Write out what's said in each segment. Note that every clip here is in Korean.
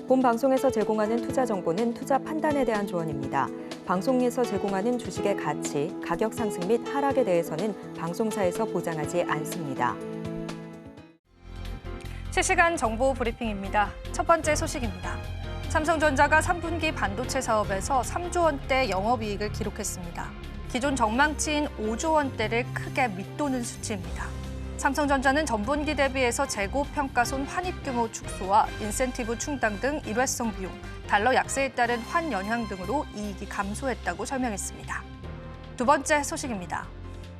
본 방송에서 제공하는 투자 정보는 투자 판단에 대한 조언입니다. 방송에서 제공하는 주식의 가치, 가격 상승 및 하락에 대해서는 방송사에서 보장하지 않습니다. 실시간 정보 브리핑입니다. 첫 번째 소식입니다. 삼성전자가 3분기 반도체 사업에서 3조 원대 영업이익을 기록했습니다. 기존 전망치인 5조 원대를 크게 밑도는 수치입니다. 삼성전자는 전분기 대비해서 재고 평가손 환입 규모 축소와 인센티브 충당 등 일회성 비용, 달러 약세에 따른 환 영향 등으로 이익이 감소했다고 설명했습니다. 두 번째 소식입니다.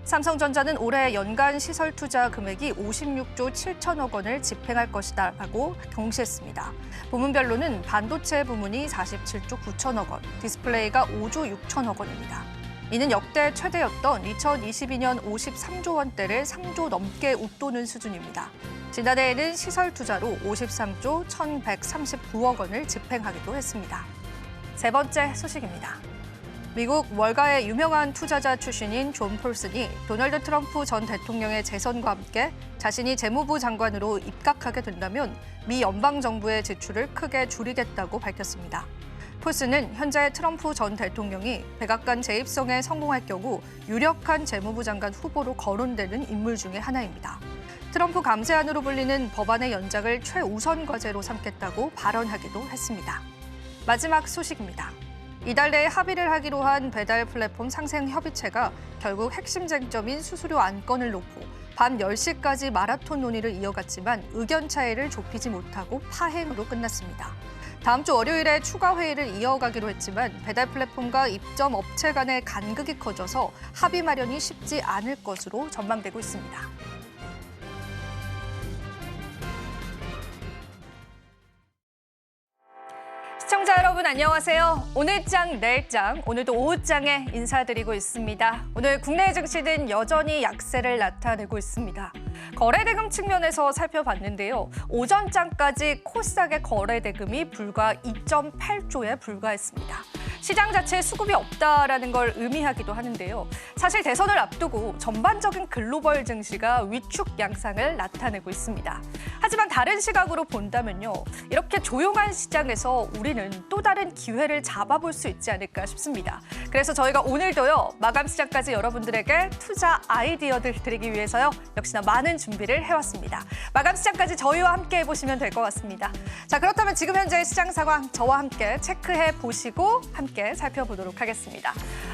삼성전자는 올해 연간 시설 투자 금액이 56조 7천억 원을 집행할 것이다라고 경시했습니다. 부문별로는 반도체 부문이 47조 9천억 원, 디스플레이가 5조 6천억 원입니다. 이는 역대 최대였던 2022년 53조 원대를 3조 넘게 웃도는 수준입니다. 지난해에는 시설 투자로 53조 1,139억 원을 집행하기도 했습니다. 세 번째 소식입니다. 미국 월가의 유명한 투자자 출신인 존 폴슨이 도널드 트럼프 전 대통령의 재선과 함께 자신이 재무부 장관으로 입각하게 된다면 미 연방정부의 지출을 크게 줄이겠다고 밝혔습니다. 폴슨은 현재 트럼프 전 대통령이 백악관 재입성에 성공할 경우 유력한 재무부 장관 후보로 거론되는 인물 중에 하나입니다. 트럼프 감세안으로 불리는 법안의 연장을 최우선 과제로 삼겠다고 발언하기도 했습니다. 마지막 소식입니다. 이달 내에 합의를 하기로 한 배달 플랫폼 상생 협의체가 결국 핵심 쟁점인 수수료 안건을 놓고 밤 10시까지 마라톤 논의를 이어갔지만 의견 차이를 좁히지 못하고 파행으로 끝났습니다. 다음 주 월요일에 추가 회의를 이어가기로 했지만 배달 플랫폼과 입점 업체 간의 간극이 커져서 합의 마련이 쉽지 않을 것으로 전망되고 있습니다. 시청자 여러분 안녕하세요. 오늘장 내일장, 오늘도 오후장에 인사드리고 있습니다. 오늘 국내 증시는 여전히 약세를 나타내고 있습니다. 거래대금 측면에서 살펴봤는데요. 오전장까지 코스닥의 거래대금이 불과 2.8조에 불과했습니다. 시장 자체에 수급이 없다라는 걸 의미하기도 하는데요. 사실 대선을 앞두고 전반적인 글로벌 증시가 위축 양상을 나타내고 있습니다. 하지만 다른 시각으로 본다면요. 이렇게 조용한 시장에서 우리는 또 다른 기회를 잡아볼 수 있지 않을까 싶습니다. 그래서 저희가 오늘도요. 마감 시장까지 여러분들에게 투자 아이디어들 드리기 위해서요. 역시나 많은 준비를 해왔습니다. 마감 시장까지 저희와 함께 해보시면 될 것 같습니다. 자, 그렇다면 지금 현재 시장 상황 저와 함께 체크해 보시고 함께 살펴보도록 하겠습니다.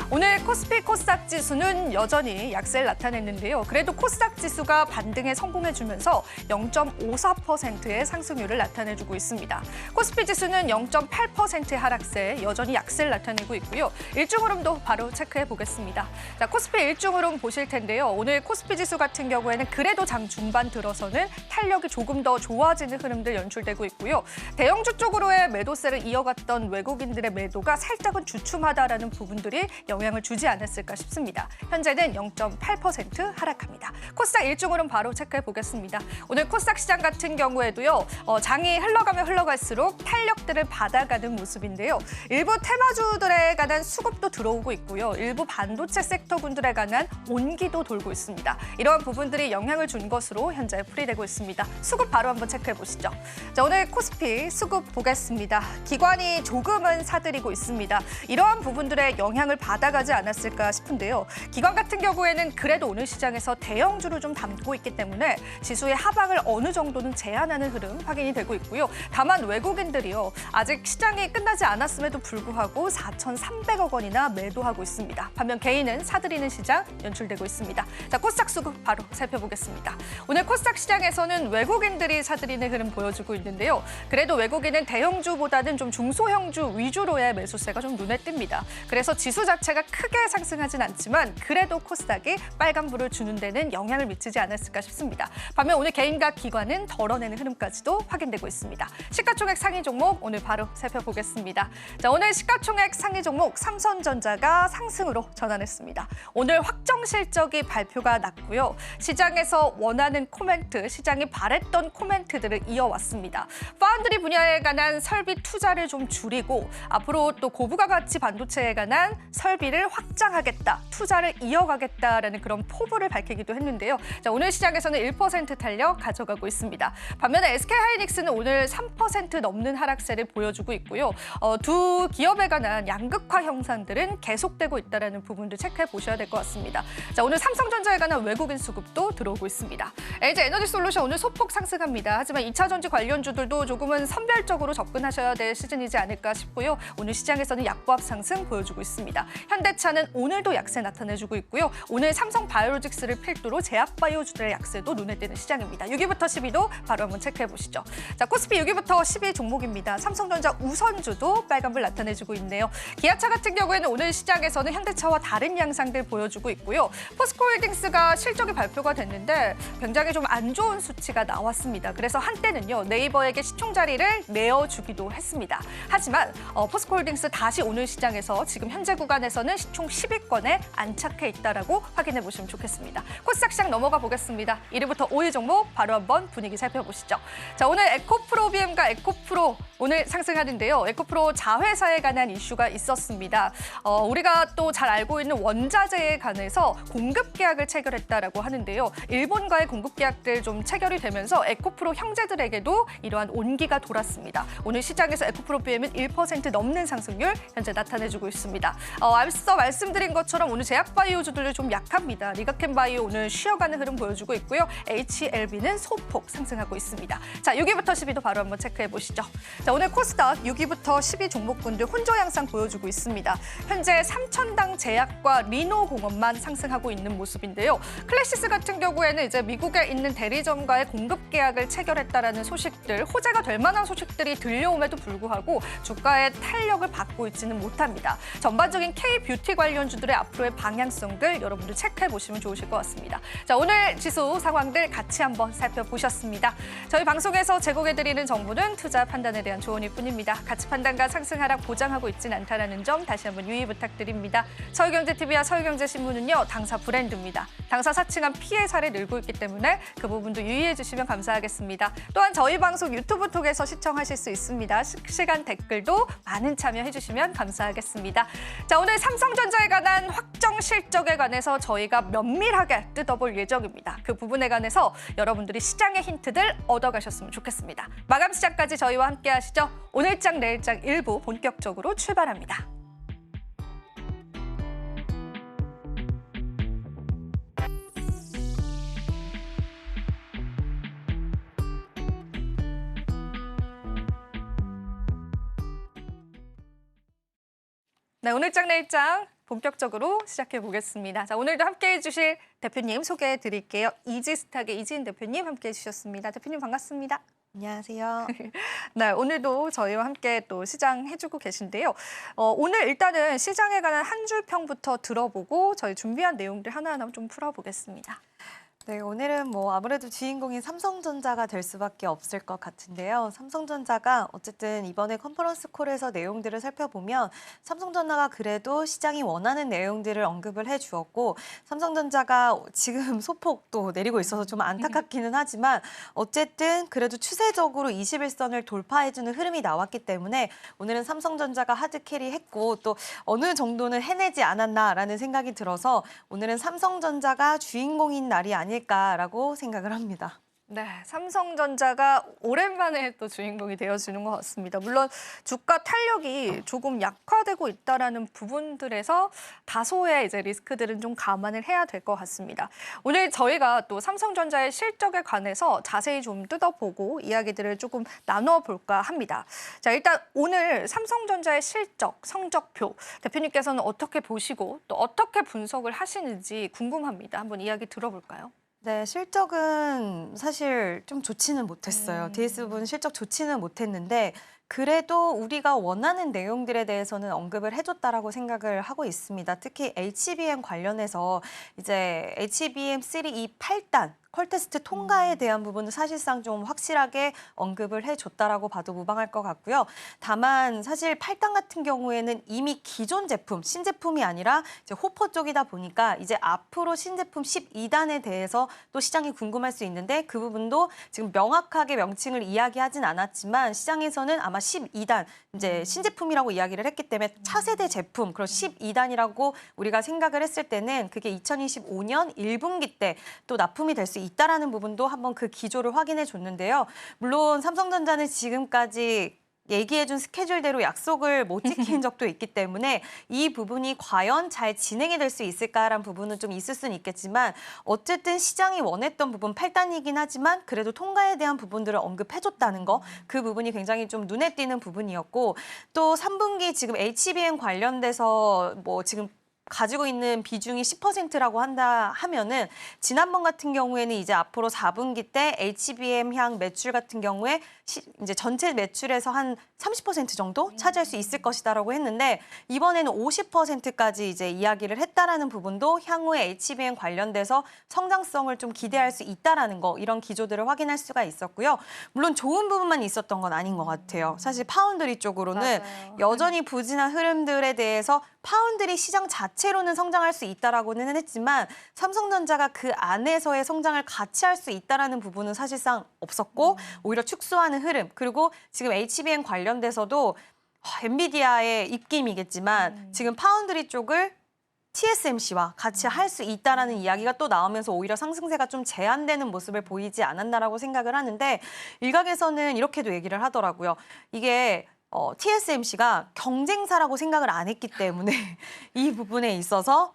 오늘 코스피 코스닥 지수는 여전히 약세를 나타냈는데요. 그래도 코스닥 지수가 반등에 성공해주면서 0.54%의 상승률을 나타내주고 있습니다. 코스피 지수는 0.8%의 하락세, 여전히 약세를 나타내고 있고요. 일중 흐름도 바로 체크해 보겠습니다. 자, 코스피 일중 흐름 보실 텐데요. 오늘 코스피 지수 같은 경우에는 그래도 장 중반 들어서는 탄력이 조금 더 좋아지는 흐름들 연출되고 있고요. 대형주 쪽으로의 매도세를 이어갔던 외국인들의 매도가 살짝은 주춤하다라는 부분들이 영향을 주지 않았을까 싶습니다. 현재는 0.8% 하락합니다. 코스닥 일중 흐름 바로 체크해 보겠습니다. 오늘 코스닥 시장 같은 경우에도요. 장이 흘러가면 흘러갈수록 탄력들을 받아가는 모습인데요. 일부 테마주들에 관한 수급도 들어오고 있고요. 일부 반도체 섹터군들에 관한 온기도 돌고 있습니다. 이러한 부분들이 영향을 준 것으로 현재 풀이되고 있습니다. 수급 바로 한번 체크해 보시죠. 자, 오늘 코스피 수급 보겠습니다. 기관이 조금은 사들이고 있습니다. 이러한 부분들의 영향을 받아가지 않았을까 싶은데요. 기관 같은 경우에는 그래도 오늘 시장에서 대형주를 좀 담고 있기 때문에 지수의 하방을 어느 정도는 제한하는 흐름 확인이 되고 있고요. 다만 외국인들이요. 아직 시장이 끝나지 않았음에도 불구하고 4,300억 원이나 매도하고 있습니다. 반면 개인은 사들이는 시장 연출되고 있습니다. 자, 코스닥 수급 바로 살펴보겠습니다. 오늘 코스닥 시장에서는 외국인들이 사들이는 흐름 보여주고 있는데요. 그래도 외국인은 대형주보다는 좀 중소형주 위주로의 매수세가 좀 눈에 띕니다. 그래서 지수 자체가 크게 상승하진 않지만 그래도 코스닥이 빨간불을 주는 데는 영향을 미치지 않았을까 싶습니다. 반면 오늘 개인과 기관은 덜어내는 흐름까지도 확인되고 있습니다. 시가총액 상위 종목 오늘 바로 살펴보겠습니다. 자, 오늘 시가총액 상위 종목 삼성전자가 상승으로 전환했습니다. 오늘 확정 실적이 발표가 났고요. 시장에서 원하는 코멘트, 시장이 바랬던 코멘트들을 이어왔습니다. 파운드리 분야에 관한 설비 투자를 좀 줄이고 앞으로 또 고부가가치 반도체에 관한 설비 코스피를 확장하겠다, 투자를 이어가겠다라는 그런 포부를 밝히기도 했는데요. 자, 오늘 시장에서는 1% 탄력 가져가고 있습니다. 반면에 SK하이닉스는 오늘 3% 넘는 하락세를 보여주고 있고요. 두 기업에 관한 양극화 형상들은 계속되고 있다는 부분도 체크해 보셔야 될 것 같습니다. 자, 오늘 삼성전자에 관한 외국인 수급도 들어오고 있습니다. LG 에너지솔루션 오늘 소폭 상승합니다. 하지만 2차 전지 관련주들도 조금은 선별적으로 접근하셔야 될 시즌이지 않을까 싶고요. 오늘 시장에서는 약보합 상승 보여주고 있습니다. 현대차는 오늘도 약세 나타내주고 있고요. 오늘 삼성바이오로직스를 필두로 제약바이오주들의 약세도 눈에 띄는 시장입니다. 6위부터 10위도 바로 한번 체크해 보시죠. 자, 코스피 6위부터 10위 종목입니다. 삼성전자 우선주도 빨간불 나타내주고 있네요. 기아차 같은 경우에는 오늘 시장에서는 현대차와 다른 양상들 보여주고 있고요. 포스코홀딩스가 실적이 발표가 됐는데 굉장히 좀 안 좋은 수치가 나왔습니다. 그래서 한때는요, 네이버에게 시총 자리를 내어주기도 했습니다. 하지만 포스코홀딩스 다시 오늘 시장에서 지금 현재 구간에서는 시총 10위권에 안착해 있다라고 확인해 보시면 좋겠습니다. 코스닥 시장 넘어가 보겠습니다. 1위부터 5위 종목 바로 한번 분위기 살펴보시죠. 자, 오늘 에코프로비엠과 에코프로 오늘 상승하는데요. 에코프로 자회사에 관한 이슈가 있었습니다. 우리가 또 잘 알고 있는 원자재에 관해서 공급 계약을 체결했다라고 하는데요. 일본과의 공급 계약들 좀 체결이 되면서 에코프로 형제들에게도 이러한 온기가 돌았습니다. 오늘 시장에서 에코프로비엠은 1% 넘는 상승률 현재 나타내주고 있습니다. 앞서 말씀드린 것처럼 오늘 제약바이오주들도 좀 약합니다. 리가켄바이오 오늘 쉬어가는 흐름 보여주고 있고요. HLB는 소폭 상승하고 있습니다. 자, 6위부터 10위도 바로 한번 체크해 보시죠. 자, 오늘 코스닥 6위부터 10위 종목군들 혼조 양상 보여주고 있습니다. 현재 삼천당 제약과 리노공업만 상승하고 있는 모습인데요. 클래시스 같은 경우에는 이제 미국에 있는 대리점과의 공급 계약을 체결했다라는 소식들, 호재가 될 만한 소식들이 들려옴에도 불구하고 주가의 탄력을 받고 있지는 못합니다. 전반적인 K-뷰티 관련주들의 앞으로의 방향성들 여러분들 체크해 보시면 좋으실 것 같습니다. 자, 오늘 지수 상황들 같이 한번 살펴보셨습니다. 저희 방송에서 제공해드리는 정보는 투자 판단에 대한 조언일 뿐입니다. 가치 판단과 상승 하락 보장하고 있지는 않다는 점 다시 한번 유의 부탁드립니다. 서울경제TV와 서울경제신문은요, 당사 브랜드입니다. 당사 사칭한 피해 사례 늘고 있기 때문에 그 부분도 유의해 주시면 감사하겠습니다. 또한 저희 방송 유튜브 통해서 시청하실 수 있습니다. 실시간 댓글도 많은 참여해 주시면 감사하겠습니다. 자, 오늘 삼성전자에 관한 확정 실적에 관해서 저희가 면밀하게 뜯어볼 예정입니다. 그 부분에 관해서 여러분들이 시장의 힌트들 얻어가셨으면 좋겠습니다. 마감 시작까지 저희와 함께 하시죠. 오늘장 내일장 일부 본격적으로 출발합니다. 네, 오늘장 내일장 본격적으로 시작해 보겠습니다. 자, 오늘도 함께해 주실 대표님 소개해 드릴게요. 이지스탁의 이지인 대표님 함께해 주셨습니다. 대표님 반갑습니다. 안녕하세요. 네, 오늘도 저희와 함께 또 시장 해주고 계신데요. 오늘 일단은 시장에 관한 한 줄 평부터 들어보고 저희 준비한 내용들 하나하나 좀 풀어보겠습니다. 네, 오늘은 아무래도 주인공인 삼성전자가 될 수밖에 없을 것 같은데요. 삼성전자가 어쨌든 이번에 컨퍼런스 콜에서 내용들을 살펴보면 삼성전자가 그래도 시장이 원하는 내용들을 언급을 해주었고 삼성전자가 지금 소폭 또 내리고 있어서 좀 안타깝기는 하지만 어쨌든 그래도 추세적으로 21선을 돌파해주는 흐름이 나왔기 때문에 오늘은 삼성전자가 하드캐리했고 또 어느 정도는 해내지 않았나라는 생각이 들어서 오늘은 삼성전자가 주인공인 날이 아닐까라고 생각을 합니다. 네, 삼성전자가 오랜만에 또 주인공이 되어주는 것 같습니다. 물론 주가 탄력이 조금 약화되고 있다라는 부분들에서 다소의 이제 리스크들은 좀 감안을 해야 될 것 같습니다. 오늘 저희가 또 삼성전자의 실적에 관해서 자세히 좀 뜯어보고 이야기들을 조금 나눠볼까 합니다. 자, 일단 오늘 삼성전자의 실적, 성적표 대표님께서는 어떻게 보시고 또 어떻게 분석을 하시는지 궁금합니다. 한번 이야기 들어볼까요? 네, 실적은 사실 좀 좋지는 못했어요. DS 부분 실적 좋지는 못했는데 그래도 우리가 원하는 내용들에 대해서는 언급을 해줬다라고 생각을 하고 있습니다. 특히 HBM 관련해서 이제 HBM3 이 8단 퀄 테스트 통과에 대한 부분은 사실상 좀 확실하게 언급을 해줬다라고 봐도 무방할 것 같고요. 다만 사실 8단 같은 경우에는 이미 기존 제품, 신제품이 아니라 이제 호퍼 쪽이다 보니까 이제 앞으로 신제품 12단에 대해서 또 시장이 궁금할 수 있는데 그 부분도 지금 명확하게 명칭을 이야기하진 않았지만 시장에서는 아마 12단 이제 신제품이라고 이야기를 했기 때문에 차세대 제품 그런 12단이라고 우리가 생각을 했을 때는 그게 2025년 1분기 때 또 납품이 될 수 있다라는 부분도 한번 그 기조를 확인해 줬는데요. 물론 삼성전자는 지금까지 얘기해준 스케줄대로 약속을 못 지킨 적도 있기 때문에 이 부분이 과연 잘 진행이 될 수 있을까라는 부분은 좀 있을 수는 있겠지만 어쨌든 시장이 원했던 부분 8단이긴 하지만 그래도 통과에 대한 부분들을 언급해줬다는 거 그 부분이 굉장히 좀 눈에 띄는 부분이었고 또 3분기 지금 HBM 관련돼서 뭐 지금 가지고 있는 비중이 10%라고 한다 하면은 지난번 같은 경우에는 이제 앞으로 4분기 때 HBM 향 매출 같은 경우에 이제 전체 매출에서 한 30% 정도 차지할 수 있을 것이다라고 했는데 이번에는 50%까지 이제 이야기를 했다라는 부분도 향후에 HBM 관련돼서 성장성을 좀 기대할 수 있다라는 거 이런 기조들을 확인할 수가 있었고요. 물론 좋은 부분만 있었던 건 아닌 것 같아요. 사실 파운드리 쪽으로는 맞아요. 여전히 부진한 흐름들에 대해서 파운드리 시장 자체로는 성장할 수 있다라고는 했지만 삼성전자가 그 안에서의 성장을 같이 할 수 있다라는 부분은 사실상 없었고 오히려 축소하는 흐름 그리고 지금 HBM 관련돼서도 엔비디아의 입김이겠지만 지금 파운드리 쪽을 TSMC와 같이 할 수 있다라는 이야기가 또 나오면서 오히려 상승세가 좀 제한되는 모습을 보이지 않았나라고 생각을 하는데 일각에서는 이렇게도 얘기를 하더라고요. 이게 TSMC가 경쟁사라고 생각을 안 했기 때문에 이 부분에 있어서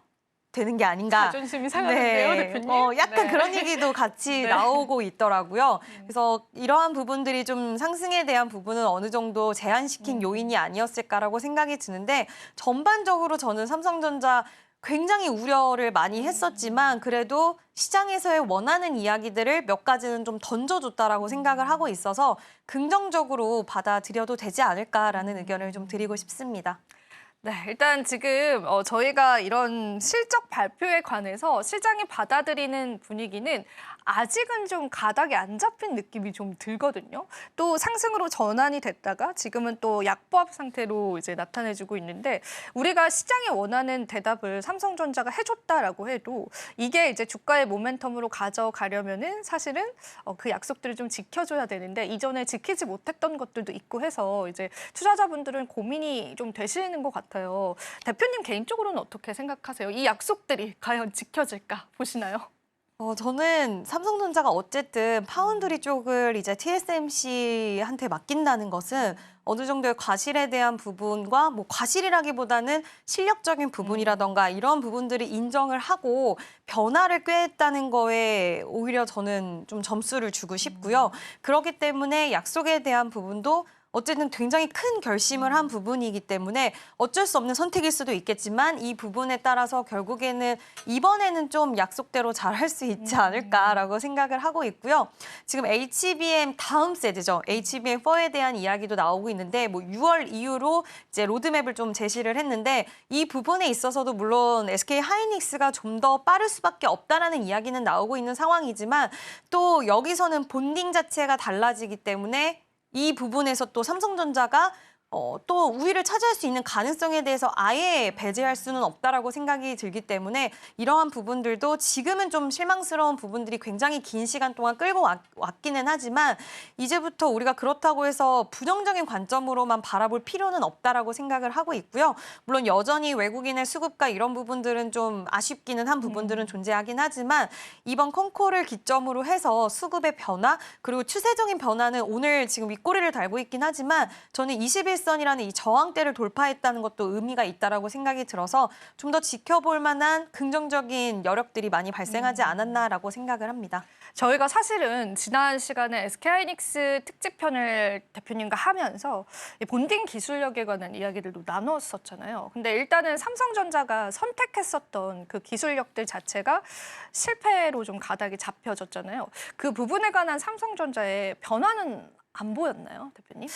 되는 게 아닌가. 자존심이 상하는데요, 대표님? 약간 네. 그런 얘기도 같이 네. 나오고 있더라고요. 그래서 이러한 부분들이 좀 상승에 대한 부분은 어느 정도 제한시킨 요인이 아니었을까라고 생각이 드는데 전반적으로 저는 삼성전자 굉장히 우려를 많이 했었지만 그래도 시장에서의 원하는 이야기들을 몇 가지는 좀 던져줬다라고 생각을 하고 있어서 긍정적으로 받아들여도 되지 않을까라는 의견을 좀 드리고 싶습니다. 네, 일단 지금 저희가 이런 실적 발표에 관해서 시장이 받아들이는 분위기는 아직은 좀 가닥이 안 잡힌 느낌이 좀 들거든요. 또 상승으로 전환이 됐다가 지금은 또 약보합 상태로 이제 나타내주고 있는데 우리가 시장이 원하는 대답을 삼성전자가 해줬다라고 해도 이게 이제 주가의 모멘텀으로 가져가려면은 사실은 그 약속들을 좀 지켜줘야 되는데 이전에 지키지 못했던 것들도 있고 해서 이제 투자자분들은 고민이 좀 되시는 것 같아요. 대표님 개인적으로는 어떻게 생각하세요? 이 약속들이 과연 지켜질까 보시나요? 저는 삼성전자가 어쨌든 파운드리 쪽을 이제 TSMC한테 맡긴다는 것은 어느 정도의 과실에 대한 부분과 뭐 과실이라기보다는 실력적인 부분이라던가 이런 부분들을 인정을 하고 변화를 꾀했다는 거에 오히려 저는 좀 점수를 주고 싶고요. 그렇기 때문에 약속에 대한 부분도 어쨌든 굉장히 큰 결심을 한 부분이기 때문에 어쩔 수 없는 선택일 수도 있겠지만 이 부분에 따라서 결국에는 이번에는 좀 약속대로 잘 할 수 있지 않을까라고 생각을 하고 있고요. 지금 HBM 다음 세대죠. HBM4에 대한 이야기도 나오고 있는데 뭐 6월 이후로 이제 로드맵을 좀 제시를 했는데 이 부분에 있어서도 물론 SK 하이닉스가 좀 더 빠를 수밖에 없다라는 이야기는 나오고 있는 상황이지만 또 여기서는 본딩 자체가 달라지기 때문에 이 부분에서 또 삼성전자가 또 우위를 차지할 수 있는 가능성에 대해서 아예 배제할 수는 없다라고 생각이 들기 때문에 이러한 부분들도 지금은 좀 실망스러운 부분들이 굉장히 긴 시간 동안 끌고 왔기는 하지만 이제부터 우리가 그렇다고 해서 부정적인 관점으로만 바라볼 필요는 없다라고 생각을 하고 있고요. 물론 여전히 외국인의 수급과 이런 부분들은 좀 아쉽기는 한 부분들은 존재하긴 하지만 이번 콩코를 기점으로 해서 수급의 변화 그리고 추세적인 변화는 오늘 지금 윗꼬리를 달고 있긴 하지만 저는 21선이라는 이 저항대를 돌파했다는 것도 의미가 있다라고 생각이 들어서 좀 더 지켜볼 만한 긍정적인 여력들이 많이 발생하지 않았나라고 생각을 합니다. 저희가 사실은 지난 시간에 SK하이닉스 특집편을 대표님과 하면서 이 본딩 기술력에 관한 이야기들도 나눴었잖아요. 근데 일단은 삼성전자가 선택했었던 그 기술력들 자체가 실패로 좀 가닥이 잡혀졌잖아요. 그 부분에 관한 삼성전자의 변화는 안 보였나요, 대표님?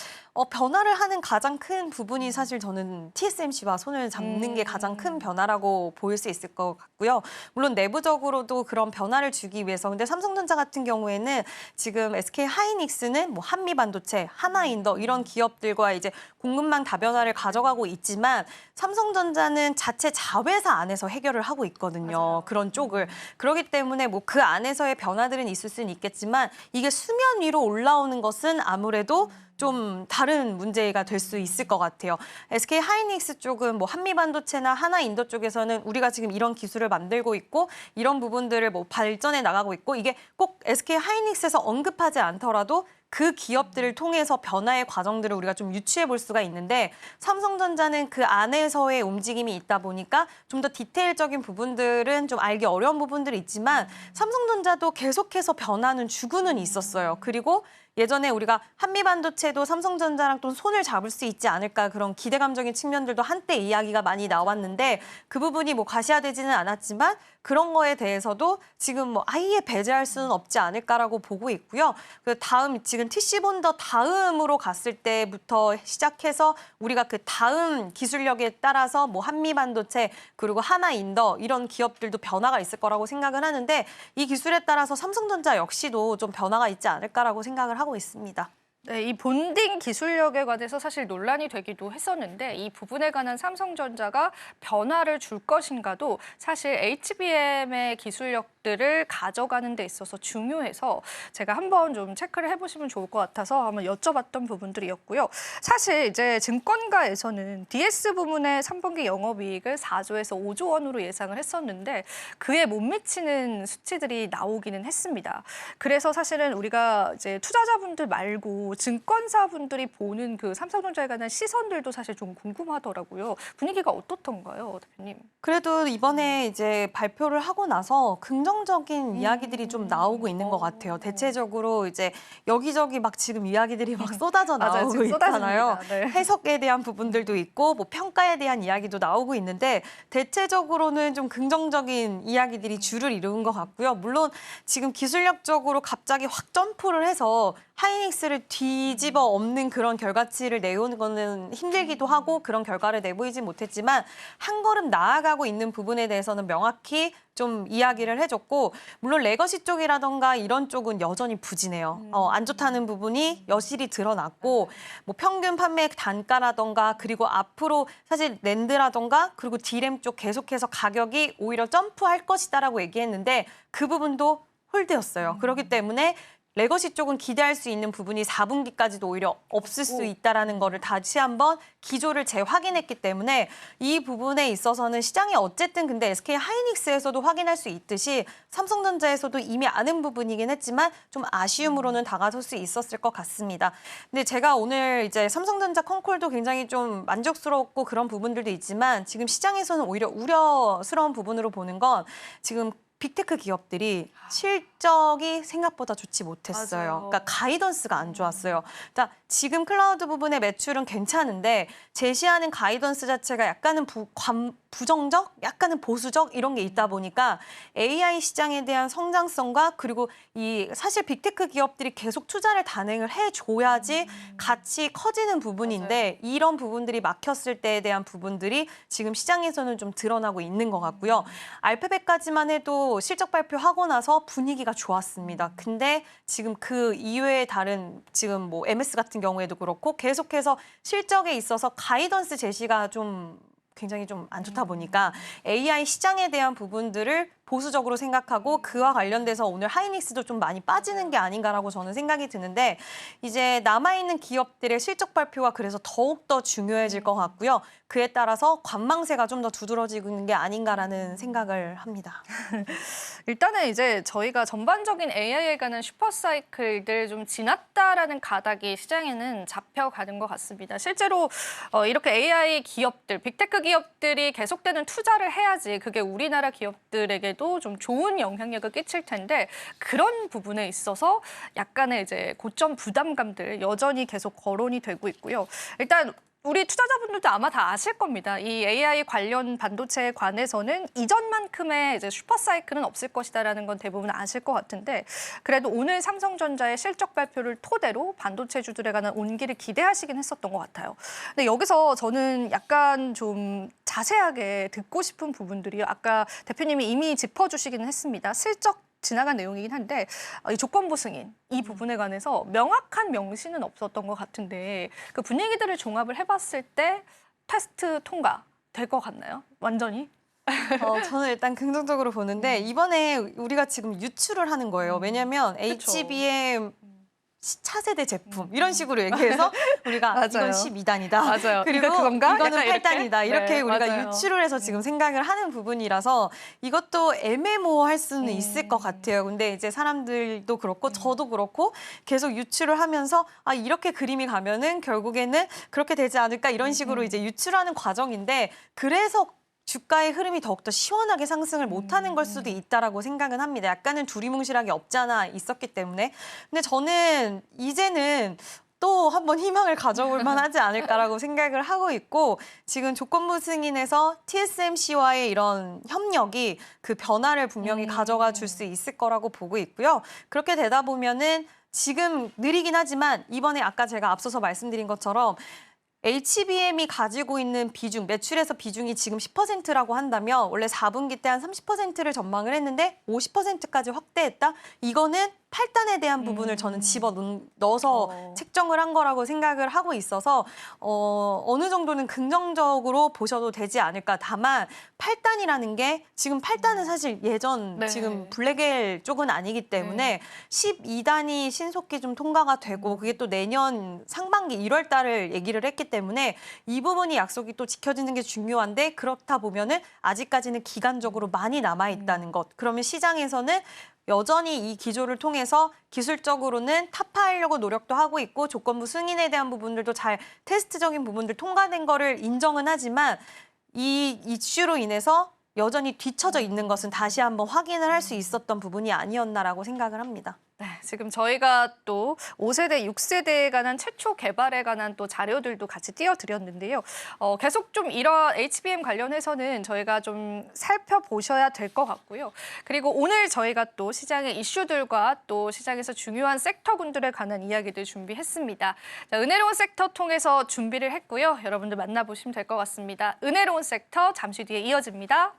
변화를 하는 가장 큰 부분이 사실 저는 TSMC와 손을 잡는 게 가장 큰 변화라고 보일 수 있을 것 같고요. 물론 내부적으로도 그런 변화를 주기 위해서 근데 삼성전자 같은 경우에는 지금 SK 하이닉스는 뭐 한미반도체, 하나인더 이런 기업들과 이제 공급망 다변화를 가져가고 있지만 삼성전자는 자체 자회사 안에서 해결을 하고 있거든요. 맞아요. 그런 쪽을. 그렇기 때문에 뭐 그 안에서의 변화들은 있을 수는 있겠지만 이게 수면 위로 올라오는 것은 아무래도 좀 다른 문제가 될 수 있을 것 같아요. SK 하이닉스 쪽은 뭐 한미반도체나 하나인도 쪽에서는 우리가 지금 이런 기술을 만들고 있고 이런 부분들을 뭐 발전해 나가고 있고 이게 꼭 SK 하이닉스에서 언급하지 않더라도 그 기업들을 통해서 변화의 과정들을 우리가 좀 유추해 볼 수가 있는데 삼성전자는 그 안에서의 움직임이 있다 보니까 좀 더 디테일적인 부분들은 좀 알기 어려운 부분들이 있지만 삼성전자도 계속해서 변화는 주고는 있었어요. 그리고 예전에 우리가 한미반도체도 삼성전자랑 또 손을 잡을 수 있지 않을까 그런 기대감적인 측면들도 한때 이야기가 많이 나왔는데 그 부분이 뭐 가시화되지는 않았지만 그런 거에 대해서도 지금 뭐 아예 배제할 수는 없지 않을까라고 보고 있고요. 그 다음 지금 TC본더 다음으로 갔을 때부터 시작해서 우리가 그 다음 기술력에 따라서 뭐 한미반도체 그리고 하나인더 이런 기업들도 변화가 있을 거라고 생각을 하는데 이 기술에 따라서 삼성전자 역시도 좀 변화가 있지 않을까라고 생각을 하고 있습니다. 네, 이 본딩 기술력에 관해서 사실 논란이 되기도 했었는데 이 부분에 관한 삼성전자가 변화를 줄 것인가도 사실 HBM의 기술력들을 가져가는 데 있어서 중요해서 제가 한번 좀 체크를 해보시면 좋을 것 같아서 한번 여쭤봤던 부분들이었고요. 사실 이제 증권가에서는 DS 부문의 3분기 영업이익을 4조에서 5조 원으로 예상을 했었는데 그에 못 미치는 수치들이 나오기는 했습니다. 그래서 사실은 우리가 이제 투자자분들 말고 증권사분들이 보는 그 삼성전자에 관한 시선들도 사실 좀 궁금하더라고요. 분위기가 어떻던가요, 대표님? 그래도 이번에 이제 발표를 하고 나서 긍정적인 이야기들이 좀 나오고 있는 것 같아요. 대체적으로 이제 여기저기 막 지금 이야기들이 막 쏟아져 맞아요. 나오고 지금 있잖아요. 쏟아집니다. 네. 해석에 대한 부분들도 있고 뭐 평가에 대한 이야기도 나오고 있는데 대체적으로는 좀 긍정적인 이야기들이 주를 이루는 것 같고요. 물론 지금 기술력적으로 갑자기 확 점프를 해서 하이닉스를 뒤집어 엎는 그런 결과치를 내오는 거는 힘들기도 하고 그런 결과를 내보이지 못했지만 한 걸음 나아가고 있는 부분에 대해서는 명확히 좀 이야기를 해줬고 물론 레거시 쪽이라던가 이런 쪽은 여전히 부진해요. 안 좋다는 부분이 여실히 드러났고 뭐 평균 판매 단가라던가 그리고 앞으로 사실 낸드라던가 그리고 D램 쪽 계속해서 가격이 오히려 점프할 것이다라고 얘기했는데 그 부분도 홀드였어요. 그렇기 때문에 레거시 쪽은 기대할 수 있는 부분이 4분기까지도 오히려 없을 수 있다라는 거를 다시 한번 기조를 재확인했기 때문에 이 부분에 있어서는 시장이 어쨌든 근데 SK 하이닉스에서도 확인할 수 있듯이 삼성전자에서도 이미 아는 부분이긴 했지만 좀 아쉬움으로는 다가설 수 있었을 것 같습니다. 근데 제가 오늘 이제 삼성전자 컨콜도 굉장히 좀 만족스럽고 그런 부분들도 있지만 지금 시장에서는 오히려 우려스러운 부분으로 보는 건 지금 빅테크 기업들이 실적이 생각보다 좋지 못했어요. 맞아요. 그러니까 가이던스가 안 좋았어요. 그러니까 지금 클라우드 부분의 매출은 괜찮은데 제시하는 가이던스 자체가 약간은 부정적, 약간은 보수적 이런 게 있다 보니까 AI 시장에 대한 성장성과 그리고 이 사실 빅테크 기업들이 계속 투자를 단행을 해줘야지 같이 커지는 부분인데 이런 부분들이 막혔을 때에 대한 부분들이 지금 시장에서는 좀 드러나고 있는 것 같고요. 알파벳까지만 해도 실적 발표하고 나서 분위기가 좋았습니다. 근데 지금 그 이외의 다른 지금 뭐 MS 같은 경우에도 그렇고 계속해서 실적에 있어서 가이던스 제시가 좀 굉장히 좀 안 좋다 보니까 AI 시장에 대한 부분들을 보수적으로 생각하고 그와 관련돼서 오늘 하이닉스도 좀 많이 빠지는 게 아닌가라고 저는 생각이 드는데 이제 남아있는 기업들의 실적 발표가 그래서 더욱더 중요해질 것 같고요. 그에 따라서 관망세가 좀 더 두드러지는 게 아닌가라는 생각을 합니다. 일단은 이제 저희가 전반적인 AI에 관한 슈퍼사이클들 좀 지났다라는 가닥이 시장에는 잡혀가는 것 같습니다. 실제로 이렇게 AI 기업들, 빅테크 기업들이 계속되는 투자를 해야지 그게 우리나라 기업들에게도 좀 좋은 영향력을 끼칠 텐데 그런 부분에 있어서 약간의 이제 고점 부담감들 여전히 계속 거론이 되고 있고요. 일단 우리 투자자분들도 아마 다 아실 겁니다. 이 AI 관련 반도체에 관해서는 이전만큼의 이제 슈퍼사이클은 없을 것이다라는 건 대부분 아실 것 같은데 그래도 오늘 삼성전자의 실적 발표를 토대로 반도체주들에 관한 온기를 기대하시긴 했었던 것 같아요. 근데 여기서 저는 약간 좀 자세하게 듣고 싶은 부분들이 아까 대표님이 이미 짚어주시기는 했습니다. 슬쩍 지나간 내용이긴 한데 이 조건부 승인 이 부분에 관해서 명확한 명시는 없었던 것 같은데 그 분위기들을 종합을 해봤을 때 테스트 통과 될 것 같나요? 완전히? 저는 일단 긍정적으로 보는데 이번에 우리가 지금 유출을 하는 거예요. 왜냐하면 그쵸. HBM 차세대 제품 이런 식으로 얘기해서 우리가 맞아요. 이건 12단이다. 맞아요. 그리고 이거 그건가? 이거는 약간 이렇게? 8단이다. 이렇게 네, 우리가 맞아요. 유추를 해서 지금 생각을 하는 부분이라서 이것도 애매모호할 수는 있을 것 같아요. 근데 이제 사람들도 그렇고 저도 그렇고 계속 유추를 하면서 아 이렇게 그림이 가면은 결국에는 그렇게 되지 않을까 이런 식으로 이제 유추하는 과정인데 그래서 주가의 흐름이 더욱더 시원하게 상승을 못하는 걸 수도 있다라고 생각은 합니다. 약간은 두리뭉실하게 없잖아 있었기 때문에. 근데 저는 이제는 또 한번 희망을 가져볼 만하지 않을까라고 생각을 하고 있고 지금 조건부 승인에서 TSMC와의 이런 협력이 그 변화를 분명히 가져가 줄 수 있을 거라고 보고 있고요. 그렇게 되다 보면은 지금 느리긴 하지만 이번에 아까 제가 앞서서 말씀드린 것처럼 HBM이 가지고 있는 비중, 매출에서 비중이 지금 10%라고 한다면 원래 4분기 때 한 30%를 전망을 했는데 50%까지 확대했다? 이거는 8단에 대한 부분을 저는 집어넣어서 책정을 한 거라고 생각을 하고 있어서 어느 정도는 긍정적으로 보셔도 되지 않을까. 다만 8단이라는 게 지금 8단은 사실 예전 네. 지금 블랙엘 쪽은 아니기 때문에 12단이 신속히 좀 통과가 되고 그게 또 내년 상반기 1월 달을 얘기를 했기 때문에 이 부분이 약속이 또 지켜지는 게 중요한데 그렇다 보면은 아직까지는 기간적으로 많이 남아 있다는 것. 그러면 시장에서는 여전히 이 기조를 통해서 기술적으로는 타파하려고 노력도 하고 있고 조건부 승인에 대한 부분들도 잘 테스트적인 부분들 통과된 거를 인정은 하지만 이 이슈로 인해서 여전히 뒤처져 있는 것은 다시 한번 확인을 할 수 있었던 부분이 아니었나라고 생각을 합니다. 네, 지금 저희가 또 5세대, 6세대에 관한 최초 개발에 관한 또 자료들도 같이 띄워드렸는데요. 계속 좀 이런 HBM 관련해서는 저희가 좀 살펴보셔야 될 것 같고요. 그리고 오늘 저희가 또 시장의 이슈들과 또 시장에서 중요한 섹터군들에 관한 이야기들 준비했습니다. 자, 은혜로운 섹터 통해서 준비를 했고요. 여러분들 만나보시면 될 것 같습니다. 은혜로운 섹터 잠시 뒤에 이어집니다.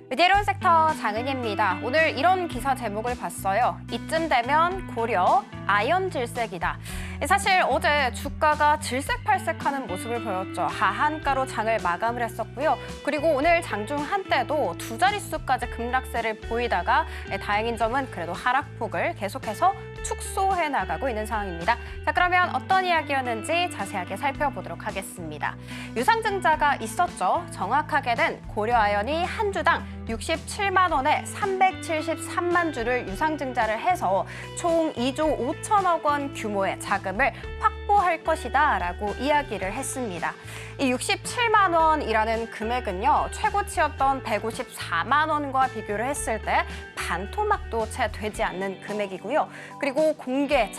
은혜로운 섹터 장은희입니다. 오늘 이런 기사 제목을 봤어요. 이쯤 되면 고려 아연 질색이다. 사실 어제 주가가 질색팔색하는 모습을 보였죠. 하한가로 장을 마감을 했었고요. 그리고 오늘 장중 한때도 두 자릿수까지 급락세를 보이다가 다행인 점은 그래도 하락폭을 계속해서 축소해 나가고 있는 상황입니다. 자, 그러면 어떤 이야기였는지 자세하게 살펴보도록 하겠습니다. 유상증자가 있었죠. 정확하게는 고려아연이 한 주당 67만 원에 373만 주를 유상증자를 해서 총 2조 5천억 원 규모의 자금을 확보할 것이다라고 이야기를 했습니다. 이 67만 원이라는 금액은요, 최고치였던 154만 원과 비교를 했을 때 반토막도 채 되지 않는 금액이고요. 그리고 공개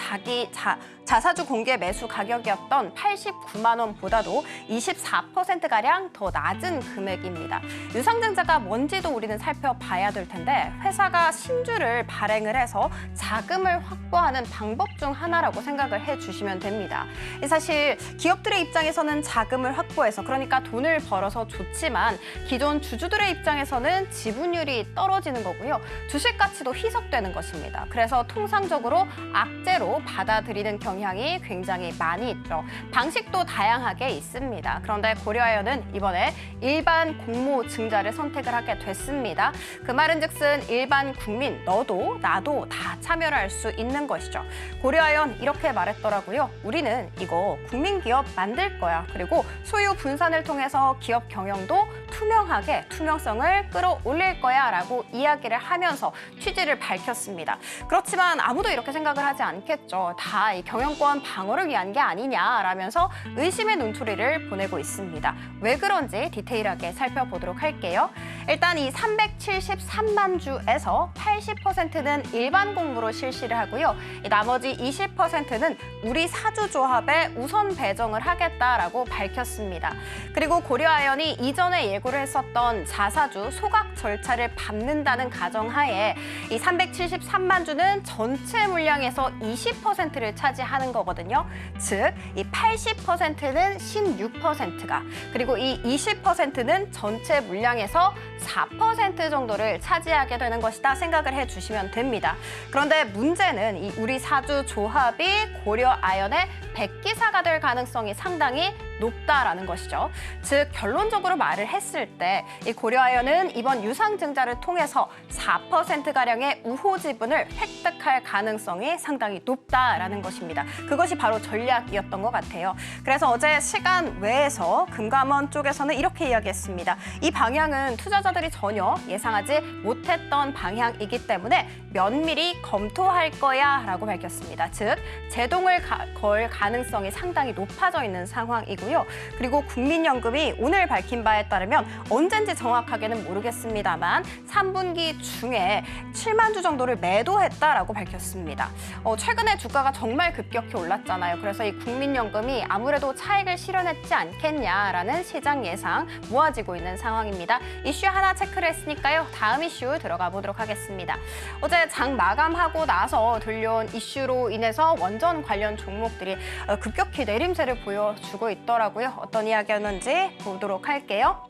자사주 공개 매수 가격이었던 89만 원보다도 24%가량 더 낮은 금액입니다. 유상증자가 뭔지도 우리는 살펴봐야 될 텐데 회사가 신주를 발행을 해서 자금을 확보하는 방법 중 하나라고 생각을 해주시면 됩니다. 사실 기업들의 입장에서는 자금을 확보해서 그러니까 돈을 벌어서 좋지만 기존 주주들의 입장에서는 지분율이 떨어지는 거고요. 주식 가치도 희석되는 것입니다. 그래서 통상적으로 악재로 받아들이는 경향이 굉장히 많이 있죠. 방식도 다양하게 있습니다. 그런데 고려아연은 이번에 일반 공모 증자를 선택을 하게 됐습니다. 그 말은즉슨 일반 국민 너도 나도 다 참여를 할 수 있는 것이죠. 고려아연 이렇게 말했더라고요. 우리는 이거 국민기업 만들 거야. 그리고 소유 분산을 통해서 기업 경영도 투명하게 투명성을 끌어올릴 거야 라고 이야기를 하면서 통해서 취지를 밝혔습니다. 그렇지만 아무도 이렇게 생각을 하지 않겠죠. 다 이 경영권 방어를 위한 게 아니냐라면서 의심의 눈초리를 보내고 있습니다. 왜 그런지 디테일하게 살펴보도록 할게요. 일단 이 373만 주에서 80%는 일반 공모로 실시를 하고요. 나머지 20%는 우리 사주조합에 우선 배정을 하겠다라고 밝혔습니다. 그리고 고려아연이 이전에 예고를 했었던 자사주 소각 절차를 밟는다는 가정하에 이 373만 주는 전체 물량에서 20%를 차지하는 거거든요. 즉, 이 80%는 16%가, 그리고 이 20%는 전체 물량에서 4% 정도를 차지하게 되는 것이다 생각을 해주시면 됩니다. 그런데 문제는 이 우리 사주 조합이 고려아연의 백기사가 될 가능성이 상당히 높다라는 것이죠. 즉, 결론적으로 말을 했을 때 이 고려아연은 이번 유상증자를 통해서 4%가량의 우호 지분을 획득할 가능성이 상당히 높다라는 것입니다. 그것이 바로 전략이었던 것 같아요. 그래서 어제 시간 외에서 금감원 쪽에서는 이렇게 이야기했습니다. 이 방향은 투자자들이 전혀 예상하지 못했던 방향이기 때문에 면밀히 검토할 거야 라고 밝혔습니다. 즉, 제동을 걸 가능성이 상당히 높아져 있는 상황이고요. 그리고 국민연금이 오늘 밝힌 바에 따르면 언젠지 정확하게는 모르겠습니다만 3분기 중에 7만 주 정도를 매도했다라고 밝혔습니다. 최근에 주가가 정말 급격히 올랐잖아요. 그래서 이 국민연금이 아무래도 차익을 실현했지 않겠냐라는 시장 예상 모아지고 있는 상황입니다. 이슈 하나 체크를 했으니까요. 다음 이슈 들어가 보도록 하겠습니다. 어제 장 마감하고 나서 들려온 이슈로 인해서 원전 관련 종목들이 급격히 내림세를 보여주고 있더라고요. 어떤 이야기였는지 보도록 할게요.